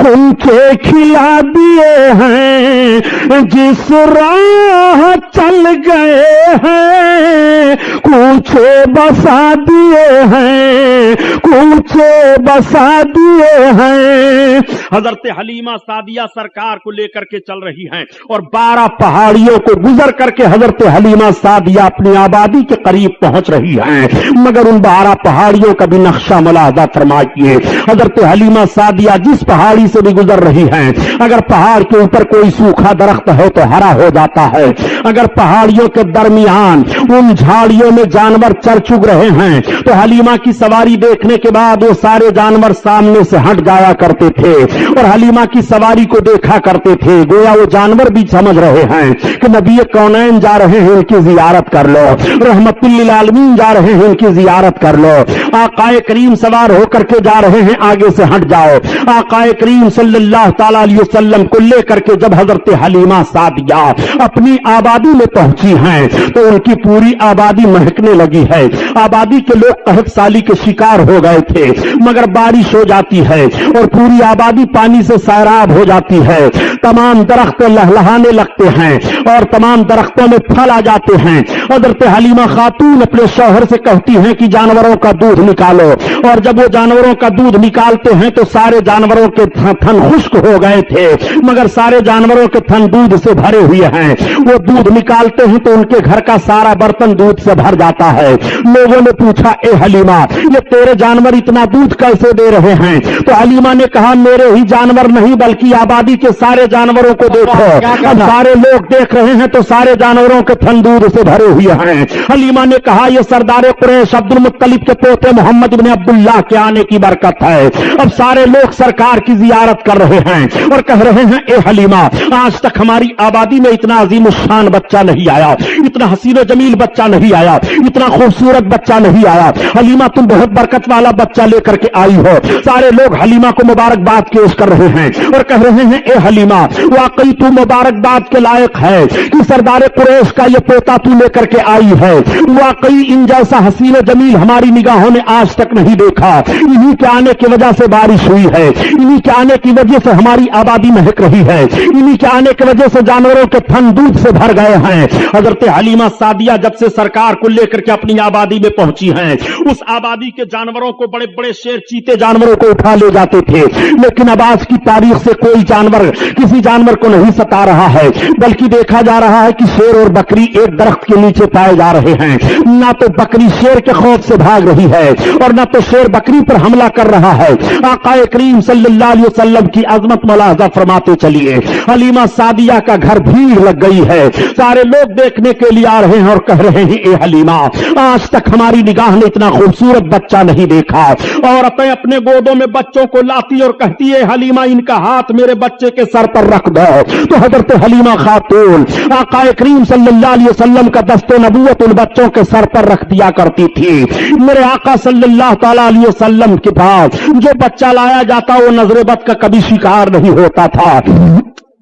गुंचे खिला दिए हैं। जिस राह चल गए हैं कूचे बसा दिए हैं, कूचे बसा दिए हैं। हजरत हलीमा सादिया सरकार को लेकर के चल रही हैं और 12 पहाड़ियों को गुजर करके हजरत हलीमा सादिया अपनी आबादी के करीब पहुंच रही हैं। मगर उन 12 पहाड़ियों का भी नक्शा मुलाहजा फरमाइए। हजरत हलीमा सादिया जिस पहाड़ी से भी गुजर रही हैं, अगर पहाड़ के ऊपर कोई सूखा दरख्त है तो हरा हो जाता है। अगर पहाड़ियों के दरमियान उन झाड़ियों में जानवर चर चुग रहे हैं तो हलीमा की सवारी देखने के बाद वो सारे जानवर सामने से हट जाया करते थे और हलीमा की सवारी को देखा करते थे। गोया वो जानवर भी समझ रहे हैं कि नबी कौनैन जा रहे हैं, इनकी जियारत कर लो, रहमतुल्लिल आलमीन जा रहे हैं, इनकी जियारत कर लो। आकाए करीम सवार होकर के जा रहे हैं, आगे से हट जाओ। आकाए करीम सल्लल्लाहु ताला अलैहि वसल्लम को लेकर के जब हजरत हलीमा सादिया अपनी आबादी में पहुंची हैं तो उनकी पूरी आबादी महकने लगी है। आबादी के लोग कहत साली के शिकार हो गए थे, मगर बारिश हो जाती है और पूरी आबादी पानी से सैराब हो जाती है। तमाम दरख्त लहलहाने लगते हैं और तमाम दरख्तों में फल आ जाते हैं। हजरत हलीमा खातून अपने शौहर से कहती हैं कि जानवरों का दूध निकालो, और जब वो जानवरों का दूध निकालते हैं तो सारे जानवरों के थन खुश्क हो गए थे, मगर सारे जानवरों के थन दूध से भरे हुए हैं। वो दूध निकालते हैं तो उनके घर का सारा बर्तन दूध से भर जाता है। लोगों ने पूछा, ए हलीमा, ये तेरे जानवर इतना दूध कैसे दे रहे हैं? तो हलीमा ने कहा, मेरे ही जानवर नहीं बल्कि आबादी के सारे जानवरों को देखो। अब सारे लोग देख रहे हैं तो सारे जानवरों के थन दूध से भरे हुए हैं। हलीमा ने कहा, यह सरदार कुरैश अब्दुल मुत्तलिब के पोते मोहम्मद इब्न अब्दुल्लाह के आने की बरकत है। अब सारे लोग सरकार की जियारत कर रहे हैं और कह रहे हैं, ए हलीमा, आज तक हमारी आबादी में इतना अजीम शान बच्चा नहीं आया, इतना हसीन जमील बच्चा नहीं आया, इतना खूबसूरत बच्चा नहीं आया। हलीमा, तुम बहुत बरकत वाला बच्चा लेकर के आई हो। सारे लोग हलीमा को मुबारकबाद पेश कर रहे हैं और कह रहे हैं, ए हलीमा, वाकई तू मुबारकबाद के लायक है कि सरदार कुरैश का ये पोता तू लेकर के आई है। वाकई इन जैसा हसीन जमील हमारी निगाहों ने आज तक नहीं देखा। इन्हीं के आने की वजह से बारिश हुई है, इन्हीं के आने की वजह से हमारी आबादी महक रही है, इन्हीं के आने की वजह से जानवरों के थन दूध से भर गए हैं। हजरत हलीमा सादिया जब से सरकार को लेकर के अपनी आबादी में पहुंची हैं, उस आबादी के जानवरों को, बड़े बड़े शेर चीते जानवरों को उठा ले जाते थे, लेकिन अब आज की तारीख से कोई जानवर किसी जानवर को नहीं सता रहा है, बल्कि देखा जा रहा है कि शेर और बकरी एक दरख्त के नीचे पाए जा रहे हैं। ना तो बकरी शेर के खौफ से भाग रही है और ना तो शेर बकरी पर हमला कर रहा है। आकाए करीम सल्लल्लाहु अलैहि वसल्लम की अजमत मुलाहजा फरमाते चलिए। हलीमा सादिया का घर भीड़ लग गई है, सारे लोग देखने के लिए आ रहे हैं और कह रहे हैं, ए हलीमा, आज तक हमारी निगाह ने इतना खूबसूरत बच्चा नहीं देखा। और अपने गोदों में बच्चों को लाती और कहती है, हलीमा, इनका हाथ मेरे बच्चे के सर पर रख दो। तो हजरत हलीमा खातून आकाए करीम सल्लल्लाहु अलैहि वसल्लम का दस्ते नबूवत उन बच्चों के सर पर रख दिया करती थी। मेरे आका सल्लल्लाहु ताला अलैहि वसल्लम के पास जो बच्चा लाया जाता वो नजर बद का कभी शिकार नहीं होता था।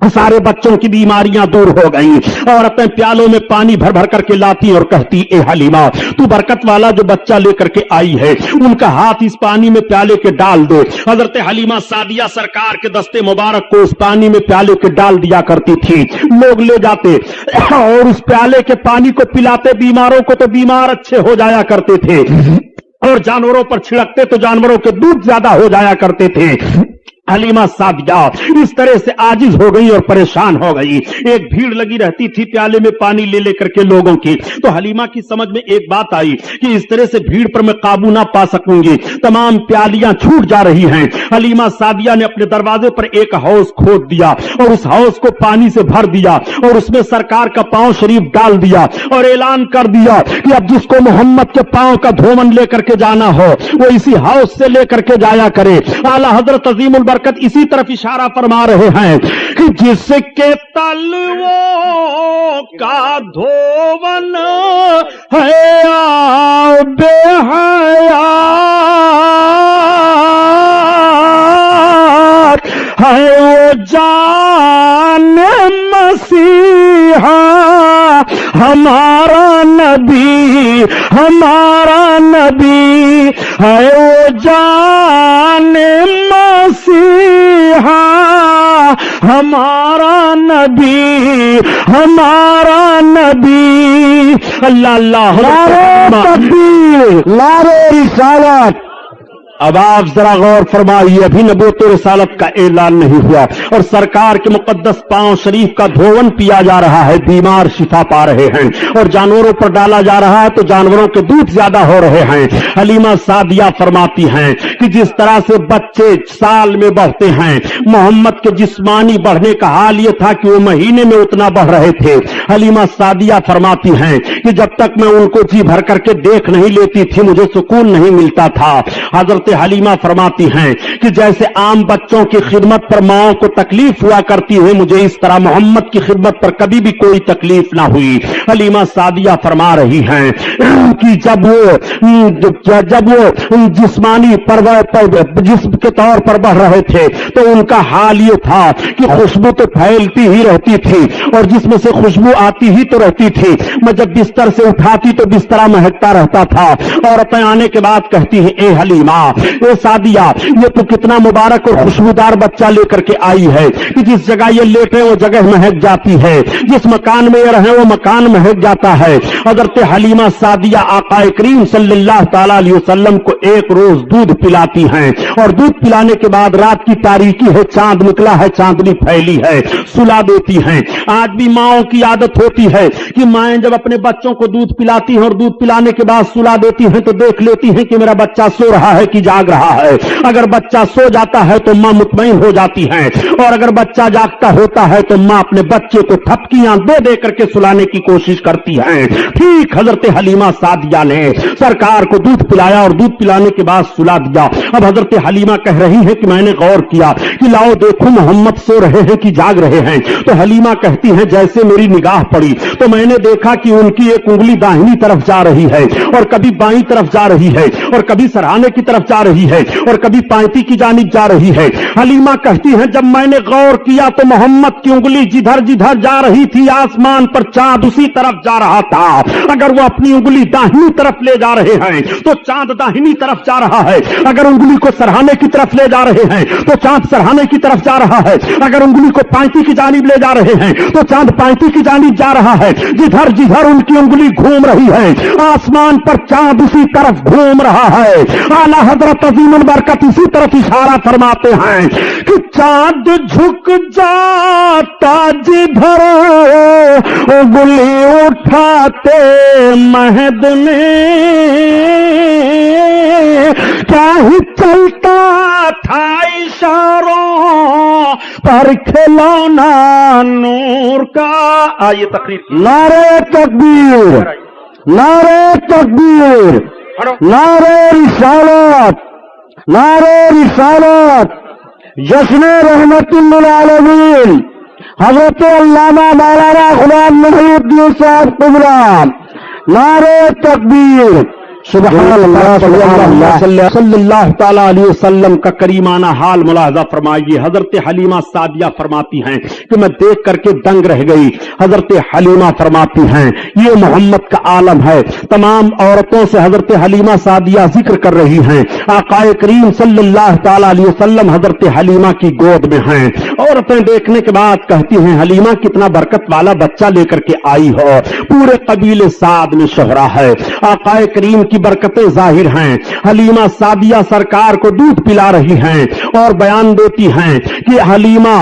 सारे बच्चों की बीमारियां दूर हो गई और अपने प्यालों में पानी भर भर करके लाती और कहती, ए हलीमा, तू बरकत वाला जो बच्चा लेकर के आई है उनका हाथ इस पानी में प्याले के डाल दो। हजरत हलीमा सादिया सरकार के दस्ते मुबारक को उस पानी में प्याले के डाल दिया करती थी। लोग ले जाते और उस प्याले के पानी को पिलाते बीमारों को, तो बीमार अच्छे हो जाया करते थे, और जानवरों पर छिड़कते तो जानवरों के दूध ज्यादा हो जाया करते थे। हलीमा सादिया इस तरह से आजिज हो गई और परेशान हो गई। एक भीड़ लगी रहती थी प्याले में पानी ले लेकर के लोगों की, तो हलीमा की समझ में एक बात आई कि इस तरह से भीड़ पर मैं काबू ना पा सकूंगी, तमाम प्यालियां छूट जा रही हैं। हलीमा सादिया ने अपने दरवाजे पर एक हौज खोद दिया और उस हौज को पानी से भर दिया और उसमें सरकार का पांव शरीफ डाल दिया और ऐलान कर दिया कि अब जिसको मोहम्मद के पांव का धोवन लेकर के जाना हो वो इसी हौज से लेकर के जाया करे। आला हजरत अजीमुल बरकत इसी तरफ इशारा फरमा रहे हैं कि जिसके तलवों का धोवन है बेहयात है वो जान मसीहा हमारा नबी है वो जान मसीहा हमारा नबी अल्लाह अल्लाह लारे रिसालत। अब आप जरा गौर फरमाइए, अभी नबूवत और रिसालत का ऐलान नहीं हुआ और सरकार के मुकद्दस पांव शरीफ का धोवन पिया जा रहा है, बीमार शिफा पा रहे हैं और जानवरों पर डाला जा रहा है तो जानवरों के दूध ज्यादा हो रहे हैं। हलीमा सादिया फरमाती हैं कि जिस तरह से बच्चे साल में बढ़ते हैं, मोहम्मद के जिस्मानी बढ़ने का हाल यह था कि वो महीने में उतना बढ़ रहे थे। हलीमा सादिया फरमाती हैं कि जब तक मैं उनको जी भर करके देख नहीं लेती थी मुझे सुकून नहीं मिलता था। हजरत हलीमा फरमाती हैं कि जैसे आम बच्चों की खिदमत पर माओं को तकलीफ हुआ करती है, मुझे इस तरह मोहम्मद की खिदमत पर कभी भी कोई तकलीफ ना हुई। हलीमा सादिया फरमा रही हैं कि जब वो जिस्मानी जिस्म के तौर पर बढ़ रहे थे तो उनका हाल ये था कि खुशबू तो फैलती ही रहती थी और जिसमें से खुशबू आती ही तो रहती थी। मैं जब बिस्तर से उठाती तो बिस्तरा महकता रहता था और अपने आने के बाद कहती है, ए हलीमा, ए सादिया, ये तो कितना मुबारक और खुशबूदार बच्चा लेकर के आई है कि जिस जगह ये लेटे वो जगह महक जाती है, जिस मकान में ये रहे वो मकान महक जाता है। हजरत हलीमा सादिया आकाए करीम सल्लल्लाहु तआला अलैहि वसल्लम को एक रोज दूध पिलाती हैं और दूध पिलाने के बाद रात की तारीकी है, चांद निकला है, चांदनी फैली है, सुला देती हैं। आज भी माओं की आदत होती है कि माएं जब अपने बच्चों को दूध पिलाती हैं और दूध पिलाने के बाद सुला देती हैं तो देख लेती हैं कि मेरा बच्चा सो रहा है कि जाग रहा है। अगर बच्चा सो जाता है तो मां मुतमईन हो जाती है और अगर बच्चा जागता होता है तो मां अपने बच्चे को थपकियां दे दे करके सुलाने की कोशिश करती है। ठीक हजरत हलीमा सादिया ने सरकार को दूध पिलाया और दूध पिलाने के बाद सुला दिया। अब हजरत हलीमा कह रही है कि मैंने गौर किया कि लाओ देखो मोहम्मद सो रहे हैं कि जाग रहे हैं। तो हलीमा कहती है जैसे मेरी निगाह पड़ी तो मैंने देखा कि उनकी एक उंगली दाहिनी तरफ जा रही है और कभी बाईं तरफ जा रही है और कभी सरहाने की तरफ जा रही है और कभी पांती की जानिब जा रही है। हलीमा कहती है जब मैंने गौर किया तो मोहम्मद की उंगली जिधर जिधर जा रही थी आसमान पर चांद उसी तरफ जा रहा था। अगर वो अपनी उंगली दाहिनी तरफ ले जा रहे हैं तो चांद दाहिनी तरफ जा रहा है, अगर उंगली को सरहाने की तरफ ले जा रहे हैं तो चांद सरहाने की तरफ जा रहा है, अगर उंगली को पांती की जानिब ले जा रहे हैं तो चांद पांती की जानिब जा रहा है। जिधर जिधर उनकी उंगली घूम रही है आसमान पर चांद उसी तरफ घूम रहा है। आला हजरत अजीमुल बरकत इसी तरफ इशारा फरमाते हैं कि चांद झुक जाता जिधर उंगली उठाते महद में क्या ही चलता था इशारों पर खिलौना नूर का। आइए तकरीर नारे तकबीर, नारे तकबीर, नारे रिसालत, नारे रिसालत, जश्न रहमतुल आलमीन हजरत अल्लामा मौलाना गुलाम मुहीउद्दीन साहब कुबरा। नारे तकबीर, सल्लल्लाहु तआला अलैहि वसल्लम का करीमाना हाल मुलाहजा फरमाइए। हजरत हलीमा सादिया फरमाती हैं कि मैं देख करके दंग रह गई। हजरत हलीमा फरमाती हैं ये मोहम्मद का आलम है। तमाम औरतों से हजरत हलीमा सादिया जिक्र कर रही हैं। आकाए करीम सल्लल्लाहु तआला अलैहि वसल्लम हजरत हलीमा की गोद में हैं। औरतें देखने के बाद कहती हैं हलीमा कितना बरकत वाला बच्चा लेकर के आई हो, पूरे कबीले साद में शोहरा है। आकाए करीम की बरकतें जाहिर हैं। हलीमा सादिया सरकार को दूध पिला रही हैं और बयान देती हैं कि हलीमा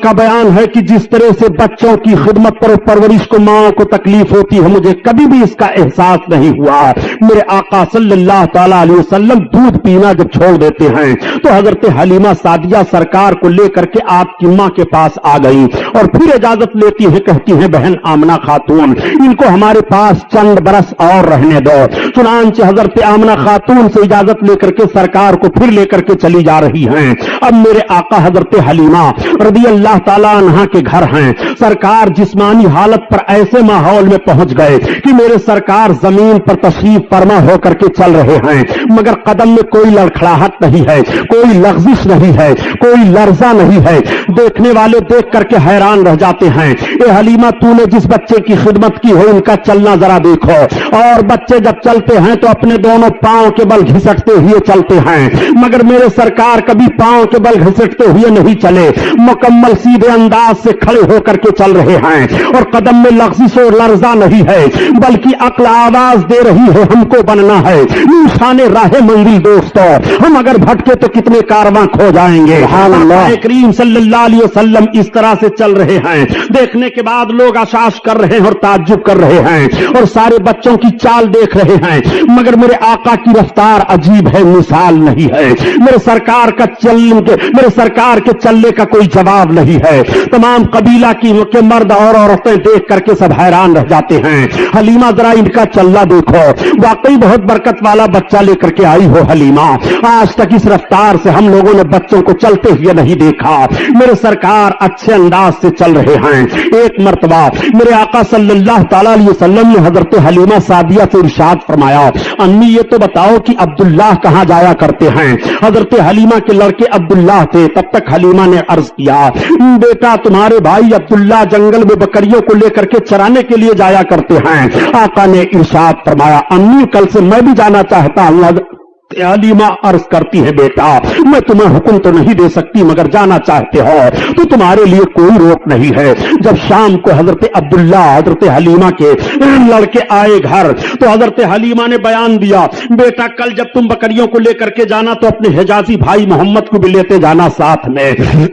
का बयान है कि जिस तरह से बच्चों की खिदमत पर परवरिश को माओ को तकलीफ होती है, मुझे कभी भी इसका एहसास नहीं हुआ। मेरे आका सल्लल्लाहु ताला अलैहि वसल्लम दूध पीना जब छोड़ देते हैं तो हजरत हलीमा सादिया सरकार को लेकर के आपकी मां के पास आ गई और फिर इजाजत लेती है, कहती है बहन आमना खातून, इनको हमारे पास चंद बरस और रहने दो। चुनांचे हजरत आमना खातून से इजाजत लेकर के सरकार को फिर लेकर के चली जा रही हैं। अब मेरे आका हजरत हलीमा रज़ी अल्लाह ताला अन्हा के घर हैं। सरकार जिस्मानी हालत पर ऐसे माहौल में पहुंच गए कि मेरे सरकार जमीन पर तशरीफ फरमा होकर के चल रहे हैं, मगर कदम में कोई लड़खड़ाहट नहीं है, कोई लग़ज़िश नहीं है, कोई लर्जा नहीं है। देखने वाले देख करके हैरान रह जाते हैं। ए हलीमा, तूने जिस बच्चे की खिदमत की है इनका चलना जरा देखो। और बच्चे जब चलते हैं तो अपने दोनों पांव के बल घिसटते हुए चलते हैं, मगर मेरे सरकार कभी पांव के बल घिसटते हुए नहीं चले, मुकम्मल सीधे अंदाज से खड़े होकर के चल रहे हैं और कदम में लग़ज़िश और लर्जा नहीं है, बल्कि अक्ल आवाज दे रही है हमको बनना है निशाने राह मंजिल। दोस्तों, हम अगर भटके तो कितने कारवां खो जाएंगे। करीम सल्लल्लाहु अलैहि वसल्लम इस तरह से चल रहे हैं। देखने के बाद लोग आशाश कर रहे हैं और ताज्जुब कर रहे हैं और सारे बच्चों की चाल देख रहे हैं, मगर मेरे आका की रफ्तार अजीब है, मिसाल नहीं है। मेरे सरकार के चलने का कोई जवाब नहीं है। तमाम कबीला की के मर्द और औरतें देख करके सब हैरान रह जाते हैं। हलीमा, जरा इनका चलना देखो, वाकई बहुत बरकत वाला बच्चा लेकर के आई हो हलीमा। आज तक इस रफ्तार से हम लोगों ने बच्चों को चलते हुए नहीं देखा। मेरे सरकार अच्छे अंदाज से चल रहे हैं। एक मर्तबा मेरे आका सल्लल्लाहु ताला अलैहि वसल्लम ने हजरत हलीमा सादिया से इरशाद फरमाया, अम्मी ये तो बताओ कि अब्दुल्लाह कहां जाया करते हैं। हजरत हलीमा के लड़के अब्दुल्लाह थे। तब तक हलीमा ने अर्ज किया, बेटा तुम्हारे भाई अब्दुल्लाह जंगल में बकरियों को लेकर के चराने के लिए जाया करते हैं। आका ने इरशाद फरमाया, अम्मी कल से मैं भी जाना चाहता हूं। हलीमा अर्ज करती है, बेटा मैं तुम्हें हुक्म तो नहीं दे सकती, मगर जाना चाहते हो तो तुम्हारे लिए कोई रोक नहीं है। जब शाम को हजरत अब्दुल्ला हजरत हलीमा के लड़के आए घर तो हजरत हलीमा ने बयान दिया, बेटा कल जब तुम बकरियों को लेकर के जाना तो अपने हिजाजी भाई मोहम्मद को भी लेते जाना साथ में।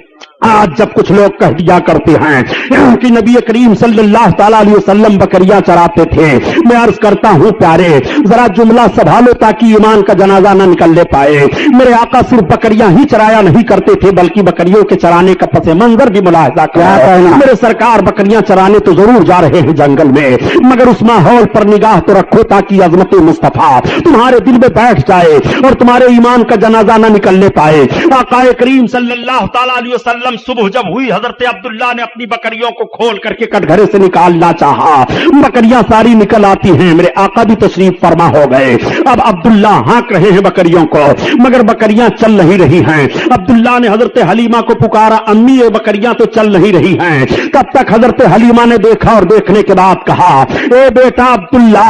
आज जब कुछ लोग कह दिया करते हैं कि नबी करीम सल्लल्लाहु ताला अलैहि वसल्लम बकरियां चराते थे, मैं अर्ज करता हूं प्यारे जरा जुमला संभालो ताकि ईमान का जनाजा न निकलने पाए। मेरे आका सिर्फ बकरियां ही चराया नहीं करते थे, बल्कि बकरियों के चराने का पस मंजर भी मुलाहिजा किया। मेरे सरकार बकरियां चराने तो जरूर जा रहे हैं जंगल में, मगर उस माहौल पर निगाह तो रखो ताकि अजमत मुस्तफा तुम्हारे दिल में बैठ जाए और तुम्हारे ईमान का जनाजा न निकलने पाए। आका करीम सल्लल्लाहु ताला अलैहि वसल्लम सुबह जब हुई, हजरत अब्दुल्ला ने अपनी बकरियों को खोल करके कटघरे से निकालना चाहा। बकरियां सारी निकल आती हैं, मेरे आका भी तशरीफ फरमा हो गए। अब अब्दुल्ला हाँक रहे हैं बकरियों को, मगर बकरियां चल नहीं रही हैं। अब्दुल्ला ने हजरत हलीमा को पुकारा, अम्मी ये बकरियां तो चल नहीं रही हैं। तब तक हजरत हलीमा ने देखा और देखने के बाद कहा, ए बेटा अब्दुल्ला,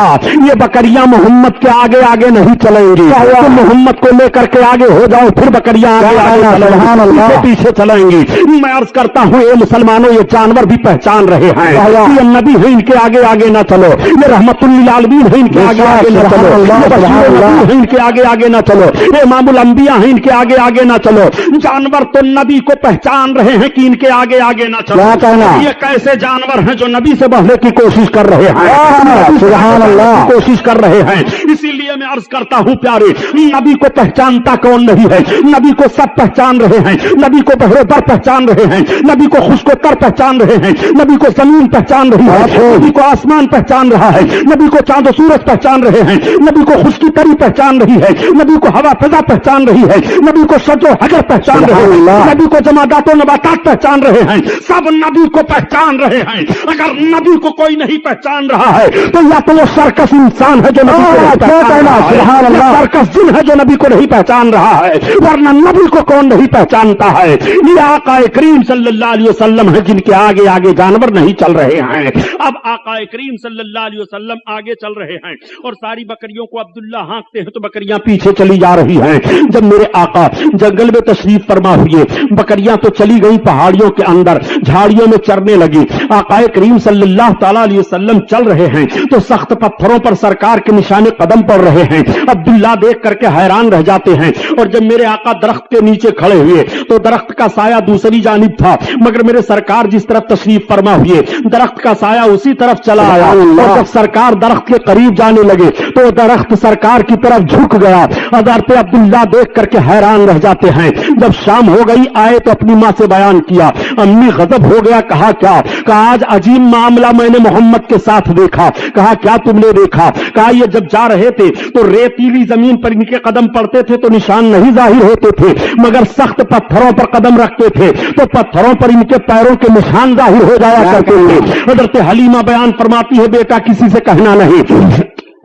ये बकरियां मोहम्मद के आगे आगे नहीं चलेंगी, तो मोहम्मद को लेकर के आगे हो जाओ, फिर बकरियां आगे पीछे चलेंगी। मैं अर्ज करता हूं, ये मुसलमानों ये जानवर भी पहचान रहे हैं, ये नबी है इनके आगे आगे ना चलो, ये रहमतुल लिल आलमीन है इनके आगे आगे ना चलो, ये बशीरुन नज़ीर है इनके आगे आगे ना चलो, ये इमामुल अंबिया है इनके आगे आगे ना चलो। जानवर तो नबी को पहचान रहे हैं कि इनके आगे आगे ना चलो। क्या कहना, ये कैसे जानवर हैं जो नबी से बढ़ने की कोशिश कर रहे हैं, सुभान अल्लाह, कोशिश कर रहे हैं। इसीलिए मैं अर्ज करता हूं प्यारे, नबी को पहचानता कौन नहीं है? नबी को सब पहचान रहे हैं, नबी को बहरे बर पहचान रहे हैं, नबी को खुशकोतर पहचान रहे हैं, नबी को जमीन पहचान रही है, नबी को आसमान पहचान रहा है, नबी को चांद सूरज पहचान रहे हैं, नबी को खुशकी तरी पहचान रही है, नबी को हवा फिजा पहचान रही है, नबी को शजो हजर पहचान रहे हैं, नबी को जमादातो नबातात पहचान रहे हैं, सब नबी को पहचान रहे हैं। अगर नबी को कोई नहीं पहचान रहा है तो या तो वो सर्कस इंसान है जो नबी को पहचान रहा है, या सर्कस जिन है जो नबी को नहीं पहचान रहा है, वरना नबी को कौन नहीं पहचानता है? ये आका करीम सल्लल्लाहु अलैहि वसल्लम है जिनके आगे आगे जानवर नहीं चल रहे हैं। अब आका करीम सल्लल्लाहु अलैहि वसल्लम आगे चल रहे हैं और सारी बकरियों को अब्दुल्ला हाँकते हैं तो बकरियां पीछे चली जा रही हैं। जब मेरे आका जंगल में तशरीफ फरमा हुए, बकरियां तो चली गई पहाड़ियों के अंदर, झाड़ियों में चरने लगी। आका करीम सल्लल्लाहु ताला अलैहि वसल्लम चल रहे हैं तो सख्त पत्थरों पर सरकार के निशाने कदम पड़ रहे रहे हैं। अब्दुल्ला देख करके हैरान रह जाते हैं। और जब मेरे आका दरख्त के नीचे खड़े हुए तो दरख्त का साया दूसरी जानिब था, मगर मेरे सरकार जिस तरफ तशरीफ फरमा हुए दरख्त का साया उसी तरफ चला आया। और जब सरकार दरख्त के करीब जाने लगे तो दरख्त सरकार की तरफ झुक गया। हज़रत अब्दुल्ला देख करके हैरान रह जाते हैं। जब शाम हो गई आए तो अपनी माँ से बयान किया। अम्मी गजब हो गया। कहा क्या? कहा आज अजीब मामला मैंने मोहम्मद के साथ देखा। कहा क्या तुमने देखा? कहा ये जब जा रहे थे तो रेतीली जमीन पर इनके कदम पड़ते थे तो निशान नहीं जाहिर होते थे, मगर सख्त पत्थरों पर कदम रखते थे तो पत्थरों पर इनके पैरों के निशान जाहिर हो जाया करते थे। हज़रत हलीमा बयान फरमाती है बेटा किसी से कहना नहीं।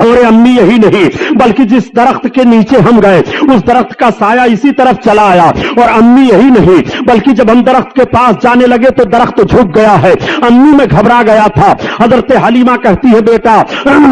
और अम्मी यही नहीं बल्कि जिस दरख्त के नीचे हम गए उस दरख्त का साया इसी तरफ चला आया। और अम्मी यही नहीं बल्कि जब हम दरख्त के पास जाने लगे तो दरख्त झुक गया है। अम्मी में घबरा गया था। हज़रत हलीमा कहती है बेटा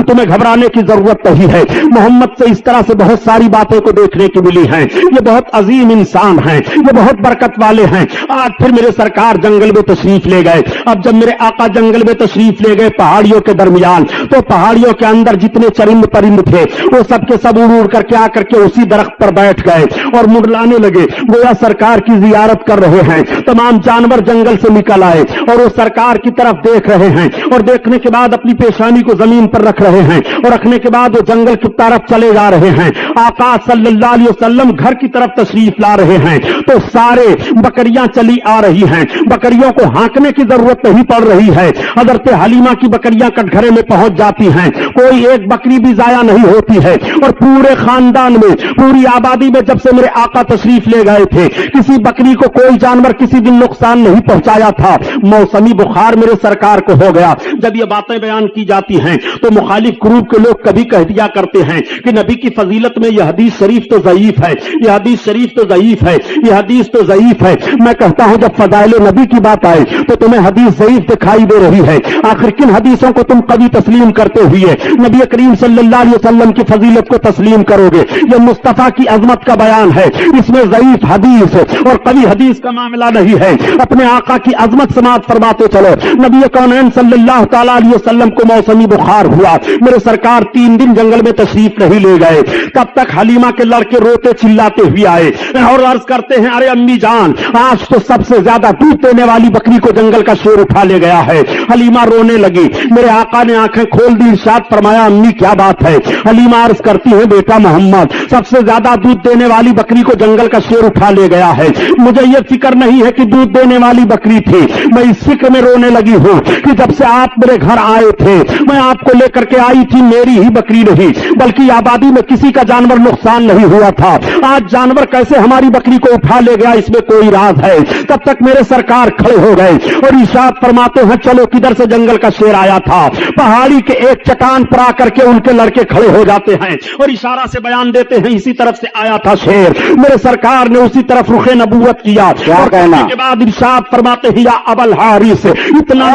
तुम्हें घबराने की जरूरत नहीं है। मोहम्मद से इस तरह से बहुत सारी बातें को देखने की मिली हैं। ये बहुत अजीम इंसान हैं, ये बहुत बरकत वाले हैं। आज फिर मेरे सरकार जंगल में तशरीफ ले गए। अब जब मेरे आका जंगल में तशरीफ ले गए पहाड़ियों के दरमियान, तो पहाड़ियों के अंदर जितने चरिंद परिंद थे वो सबके सब उड़ उड़ करके आकर के उसी दरख्त पर बैठ गए और मुड़लाने लगे, गोया सरकार की जियारत कर रहे हैं। तमाम जानवर जंगल से निकल आए और वो सरकार की तरफ देख रहे हैं और देखने के बाद अपनी पेशानी को जमीन पर रख रहे हैं और रखने के बाद वो जंगल की तरफ चले जा रहे हैं। आका सल्लल्लाहु अलैहि वसल्लम घर की तरफ तशरीफ ला रहे हैं तो सारे बकरियां चली आ रही हैं। बकरियों को हाँकने की जरूरत नहीं पड़ रही है। हज़रत हलीमा की बकरियां कटघरे में पहुंच जाती हैं, कोई एक बकरी भी जाया नहीं होती है। और पूरे खानदान में पूरी आबादी में जब से मेरे आका तशरीफ ले गए थे किसी बकरी को कोई जानवर किसी दिन नुकसान नहीं पहुंचाया था। मौसमी बुखार मेरे सरकार को हो गया। जब ये बातें बयान की जाती हैं तो मुखालिफ ग्रुप के लोग कभी कह दिया करते हैं कि नबी की फजीलत में यह हदीस शरीफ तो ज़ईफ है, यह हदीस शरीफ तो ज़ईफ है, यह हदीस तो ज़ईफ है। मैं कहता हूं जब फजाइल नबी की बात आए तो तुम्हें हदीस ज़ईफ दिखाई दे रही है। आखिर किन हदीसों को तुम कभी तस्लीम करते हुए नबी करीम सल्लल्लाहु अलैहि वसल्लम की फजीलत को तस्लीम करोगे? यह मुस्तफा की अजमत का बयान है, इसमें ज़ईफ हदीस और कभी हदीस का मामला नहीं है। अपने आका की अजमत समात फरमाते चलो। नबी कौनैन सल्लल्लाहु तआला अलैहि वसल्लम को मौसमी बुखार हुआ, मेरे सरकार 3 दिन जंगल में तशरीफ नहीं ले गए। तब तक हलीमा के लड़के रोते चिल्लाते हुए आए और अर्ज करते हैं अरे अम्मी जान आज तो सबसे ज्यादा दूध देने वाली बकरी को जंगल का शेर उठा ले गया है। हलीमा रोने लगी। मेरे आका ने आंखें खोल दी, इरशाद फरमाया अम्मी क्या बात है? हलीमा अर्ज करती है बेटा मोहम्मद सबसे ज्यादा दूध देने वाली बकरी को जंगल का शेर उठा ले गया है। मुझे यह फिक्र नहीं है कि दूध देने वाली बकरी थी, मैं इस फिक्र में रोने लगी हूं कि जब से आप मेरे घर आए थे मैं आपको लेकर के आई थी, मेरी ही बकरी नहीं बल्कि आबादी में किसी का जानवर नुकसान नहीं हुआ था। आज जानवर कैसे हमारी बकरी को उठा ले गया इसमें कोई राज है। तब तक मेरे सरकार खड़े हो गए और इरशाद फरमाते हैं चलो किधर से जंगल का शेर आया था। पहाड़ी के एक चट्टान पर आकर के उनके लड़के खड़े हो जाते हैं और इशारा से बयान देते हैं इसी तरफ से आया था शेर। मेरे सरकार ने उसी तरफ रुखे नबूवत किया और कहने के बाद इरशाद फरमाते हैं या अबल हारिस इतना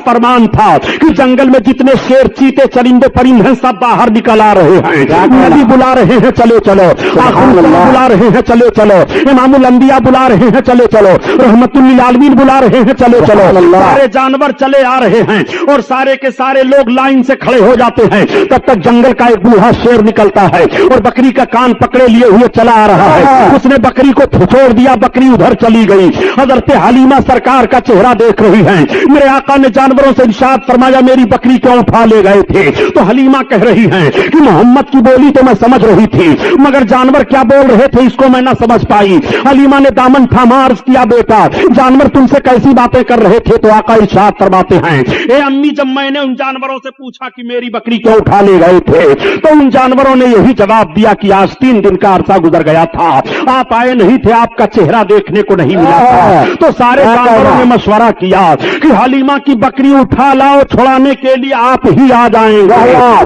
फरमान था कि जंगल में जितने शेर चीते चरिंदे परिंदे हैं सब बाहर निकल आ रहे हैं। नबी बुला रहे हैं चलो चलो, आखिर बुला रहे हैं चलो चलो, इमामुल अंबिया बुला रहे हैं चलो चलो, रहमतुल लिल आलमीन बुला रहे हैं चलो चलो। सारे जानवर चले आ रहे हैं और सारे के सारे लोग लाइन से खड़े हो जाते हैं। तब तक जंगल का एक बूढ़ा शेर निकलता है और बकरी का कान पकड़े लिए हुए चला आ रहा है। उसने बकरी को छोड़ दिया, बकरी उधर चली गई। हज़रत हलीमा सरकार का चेहरा देख रही हैं। मेरे आका ने जानवरों से इरशाद फरमाया मेरी बकरी क्यों उठा ले गए थे? तो हलीमा कह रही हैं कि मोहम्मद की बोली तो मैं समझ रही थी मगर जानवर क्या बोल रहे थे इसको मैं ना समझ पाई। हलीमा ने दामन थामा अर्ज किया बेटा जानवर तुमसे कैसी बातें कर रहे थे? तो आका इरशाद फरमाते हैं ए अम्मी जब मैंने उन जानवरों से पूछा कि मेरी बकरी क्यों उठा ले गए थे तो उन जानवरों ने यही जवाब दिया कि आज 3 दिन का अरसा गुजर गया था, आप आए नहीं थे, आपका चेहरा देखने को नहीं मिला था। तो सारे जानवरों ने मशवरा किया कि हलीमा की बकरी उठा लाओ, छुड़ाने के लिए आप ही आ जाएंगे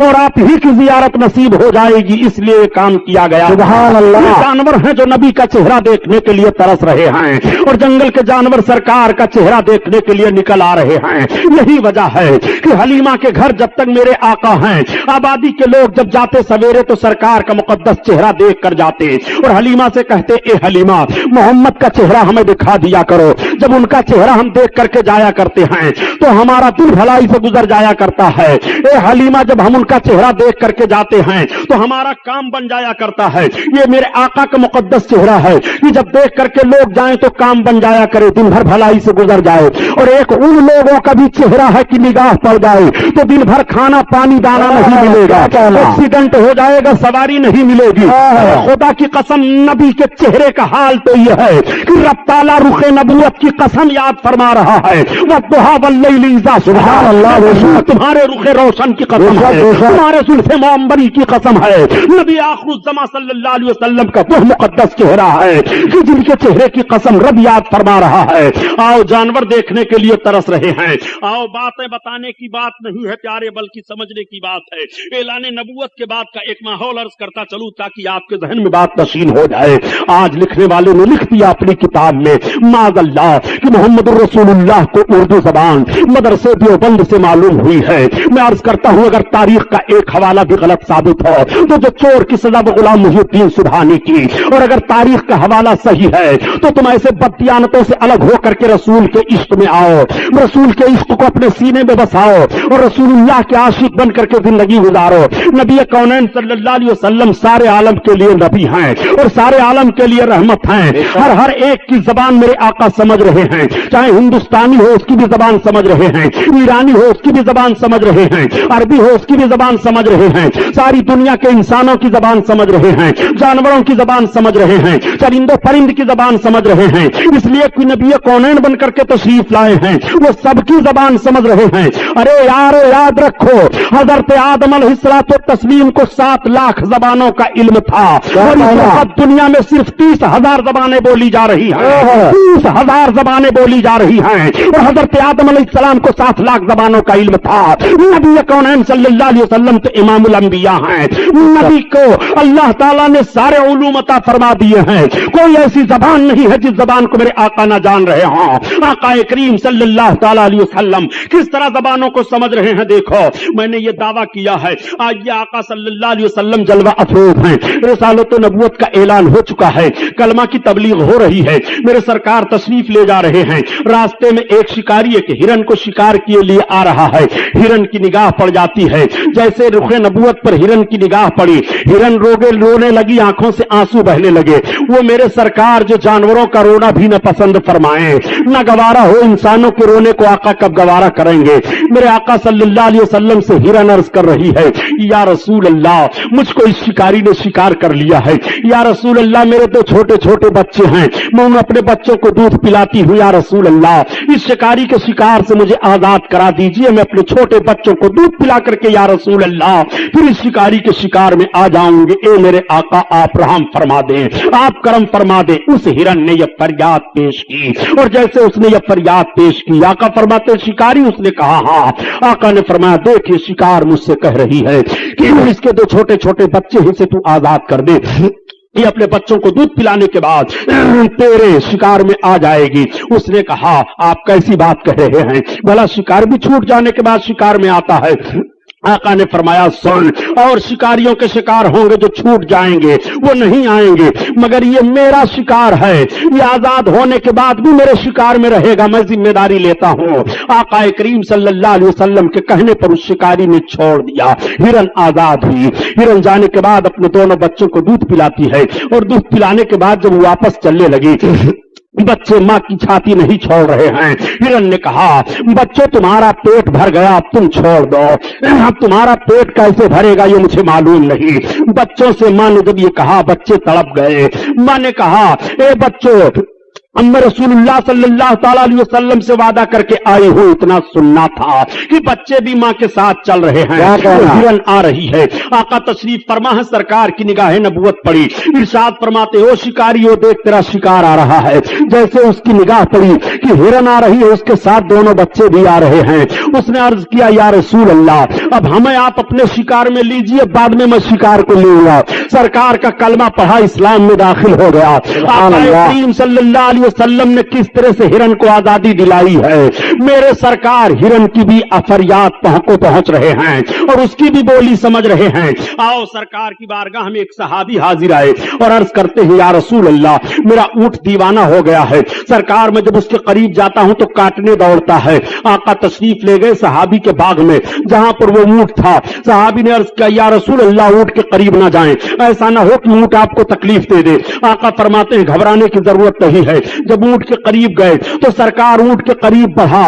और आप ही की जियारत नसीब हो जाएगी, इसलिए काम किया गया। सुभान अल्लाह। जानवर हैं जो नबी का चेहरा देखने के लिए तरस रहे हैं और जंगल के जानवर सरकार का चेहरा देखने के लिए निकल आ रहे हैं। यही वजह है कि हलीमा के घर जब तक मेरे आका हैं आबादी के लोग जब जाते सवेरे तो सरकार का मुकद्दस चेहरा देख कर जाते और हलीमा से कहते, ए हलीमा, मोहम्मद का चेहरा हमें दिखा दिया करो। जब उनका चेहरा हम देख करके जाया करते हैं तो हमारा दिल भलाई से गुजर जाया करता है। ए हलीमा, जब हम उनका चेहरा देख करके जाते हैं तो हमारा काम बन जाया करता है। ये मेरे आका का मुकद्दस चेहरा है कि जब देख करके लोग जाएं तो काम बन जाया करे, दिन भर भलाई से गुजर जाए। और एक उन लोगों का भी चेहरा है कि निगाह पड़ जाए तो दिन भर खाना पानी दाना नहीं मिलेगा, एक्सीडेंट हो जाएगा, सवारी नहीं मिलेगी। खुदा की कसम, नबी के चेहरे का हाल तो यह है कि रब ताला रुखे नबूवत की कसम याद फरमा रहा है। वद्दुहा वल्लैलि इज़ा सुबहान अल्लाह, तुम्हारे रुखे रोशन की कसम है, तुम्हारे जुल्फ़े मुअम्बरी की कसम है। नबी आखिरुज़्ज़मा सल्लल्लाहु अलैहि वसल्लम का वह मुकद्दस चेहरा है कि जिनके चेहरे की कसम रब याद फरमा रहा है। आओ जानवर देखने के लिए तरस रहे हैं, आओ बातें बताने की बात नहीं है प्यारे, बल्कि समझने की बात है। ऐलाने नबूवत के बाद का एक माहौल अर्ज करता चलूं ताकि आपके जहन में बात नशीन हो जाए। आज लिखने वाले ने लिख दिया अपनी किताब में माज़अल्लाह कि मोहम्मद रसूलुल्लाह को उर्दू जबान मदरसे देवबंद से मालूम हुई है। मैं अर्ज करता हूं, अगर तारीख का एक हवाला भी गलत साबित हो तो जो चोर की सजा वो गुलाम मुहीउद्दीन सुबहानी की, और अगर तारीख का हवाला सही है तो तुम ऐसे बददियानतों से अलग हो करके रसूल के इश्क में आओ, रसूल के इश्क को अपने सीने में बसाओ और रसूलुल्लाह के आशिक बन करके जिंदगी गुजारो। नबी कौनैन सल्लल्लाहु अलैहि वसल्लम सारे आलम के लिए नबी हैं और सारे आलम के लिए रहमत हैं। हर एक की जबान मेरे आका समझ रहे हैं, चाहे हिंदुस्तानी हो उसकी भी जबान समझ रहे हैं, ईरानी हो उसकी भी जबान समझ रहे हैं, अरबी हो उसकी भी जबान समझ रहे हैं, सारी दुनिया के इंसानों की जबान समझ रहे हैं, जानवरों की जबान समझ रहे हैं, चरिंदो परिंद की जबान समझ रहे हैं। इसलिए कि नबी कौनैन बन करके तशरीफ लाए हैं, वो सबकी जबान समझ रहे हैं। अरे यार याद रखो, हजरत आदम अलैहिस्सलातो तस्लीम को 7 लाख जबानों का इल्म था और इस वक्त दुनिया में सिर्फ 30,000 जबानें बोली जा रही हैं, 30,000 जबानें बोली जा रही हैं। और हजरत आदम अलैहिस्सलाम को 7 लाख जबानों का इल्म था। नबी कौनैन सल्लल्लाहु अलैहि वसल्लम तो इमामुल अंबिया हैं, नबी को अल्लाह ताला ने सारे उलूम अता फरमा दिए हैं। कोई ऐसी जबान नहीं है जिस जबान को मेरे आका ना जान रहे हों। आका करीम सल्लल्लाहु ताला अलैहि वसल्लम किस तरह जबानों को समझ रहे हैं। देखो, मैंने ये दावा किया है, आज ये आका सल्लल्लाहु अलैहि वसल्लम जलवा अफरोज हैं, रिसालत व नबूवत का ऐलान हो चुका है, कलमा की तबलीग हो रही है, मेरे सरकार तशरीफ ले जा रहे हैं। रास्ते में एक शिकारी एक हिरन को शिकार के लिए आ रहा है, हिरन की निगाह पड़ जाती है। जैसे रुखे नबूवत पर हिरन की निगाह पड़ी, हिरन रोने लगी, आंखों से आंसू बहने लगे। वो मेरे सरकार जो जानवरों का रोना भी न पसंद फरमाए, न गवारा हो इंसानों के रोने को आका कब गवारा करेंगे। मेरे आका सल्लल्लाहु अलैहि वसल्लम से हिरन अर्ज कर रही है, या रसूल अल्लाह, मुझको इस शिकारी ने शिकार कर लिया है। या रसूल अल्लाह, मेरे 2 छोटे छोटे बच्चे हैं, मैं उन अपने बच्चों को दूध पिलाती हूँ। या रसूल अल्लाह, इस शिकारी के शिकार से मुझे आजाद करा दीजिए, मैं अपने छोटे बच्चों को दूध पिला करके या रसूल अल्लाह फिर इस शिकारी के शिकार में आ जाऊंगे। ए मेरे आका, आप रहम फरमा दें, आप करम फरमा दें। उस हिरन ने यह फरियाद पेश की और जैसे उसने यह फरियाद पेश की, आका फरमाते शिकारी, उसने कहा हाँ। आका ने फरमाया, देखिए शिकार मुझसे कह रही है कि इसके 2 छोटे छोटे बच्चे हैं, से तू आजाद कर दे, ये अपने बच्चों को दूध पिलाने के बाद तेरे शिकार में आ जाएगी। उसने कहा, आप कैसी बात कह रहे हैं, भला शिकार भी छूट जाने के बाद शिकार में आता है। आका ने फरमाया, सुन, और शिकारियों के शिकार होंगे जो छूट जाएंगे, वो नहीं आएंगे, मगर ये मेरा शिकार है, ये आजाद होने के बाद भी मेरे शिकार में रहेगा, मैं जिम्मेदारी लेता हूं। आका करीम सल्लल्लाहु अलैहि वसल्लम के कहने पर उस शिकारी ने छोड़ दिया, हिरन आजाद हुई। हिरन जाने के बाद अपने दोनों बच्चों को दूध पिलाती है और दूध पिलाने के बाद जब वापस चलने लगी, बच्चे मां की छाती नहीं छोड़ रहे हैं। हिरन ने कहा, बच्चों तुम्हारा पेट भर गया, अब तुम छोड़ दो। अब तुम्हारा पेट कैसे भरेगा ये मुझे मालूम नहीं। बच्चों से मां ने जब ये कहा, बच्चे तड़प गए। मां ने कहा, ए बच्चों, मैं रसूलुल्लाह सल्लल्लाहु ताला अलैहि वसल्लम से वादा करके आई हूं, इतना सुनना था कि बच्चे भी मां के साथ चल रहे हैं। हिरन आ रही है, आका तशरीफ फरमा है, सरकार की निगाहें नबूवत पड़ी, इरशाद फरमाते हो, शिकारी हो, देख तेरा शिकार आ रहा है। जैसे उसकी निगाह पड़ी कि हिरन आ रही है, उसके साथ दोनों बच्चे भी आ रहे हैं। उसने अर्ज किया, या रसूल अल्लाह, अब हमें आप अपने शिकार में लीजिए, बाद में मैं शिकार को लूंगा। सरकार का कलमा पढ़ा, इस्लाम में दाखिल हो गया। आका करीम सल्लल्लाहु अलैहि वसल्लम ने किस तरह से हिरन को आजादी दिलाई है, मेरे सरकार हिरन की भी फरियाद को पहुंच रहे हैं और उसकी भी बोली समझ रहे हैं। आओ सरकार की बारगाह में एक सहाबी हाजिर आए और अर्ज करते हैं, या रसूल अल्लाह, मेरा ऊंट दीवाना हो गया है। सरकार में जब उसके करीब जाता हूं तो काटने दौड़ता है। आका तशरीफ ले गए सहाबी के बाग में जहां पर वो ऊंट था। सहाबी ने अर्ज किया, या रसूल अल्लाह, ऊंट के करीब ना जाएं, ऐसा ना हो कि ऊंट आपको तकलीफ दे दे। आका फरमाते हैं, घबराने की जरूरत नहीं है। जब ऊंट के करीब गए तो सरकार ऊंट के करीब बढ़ा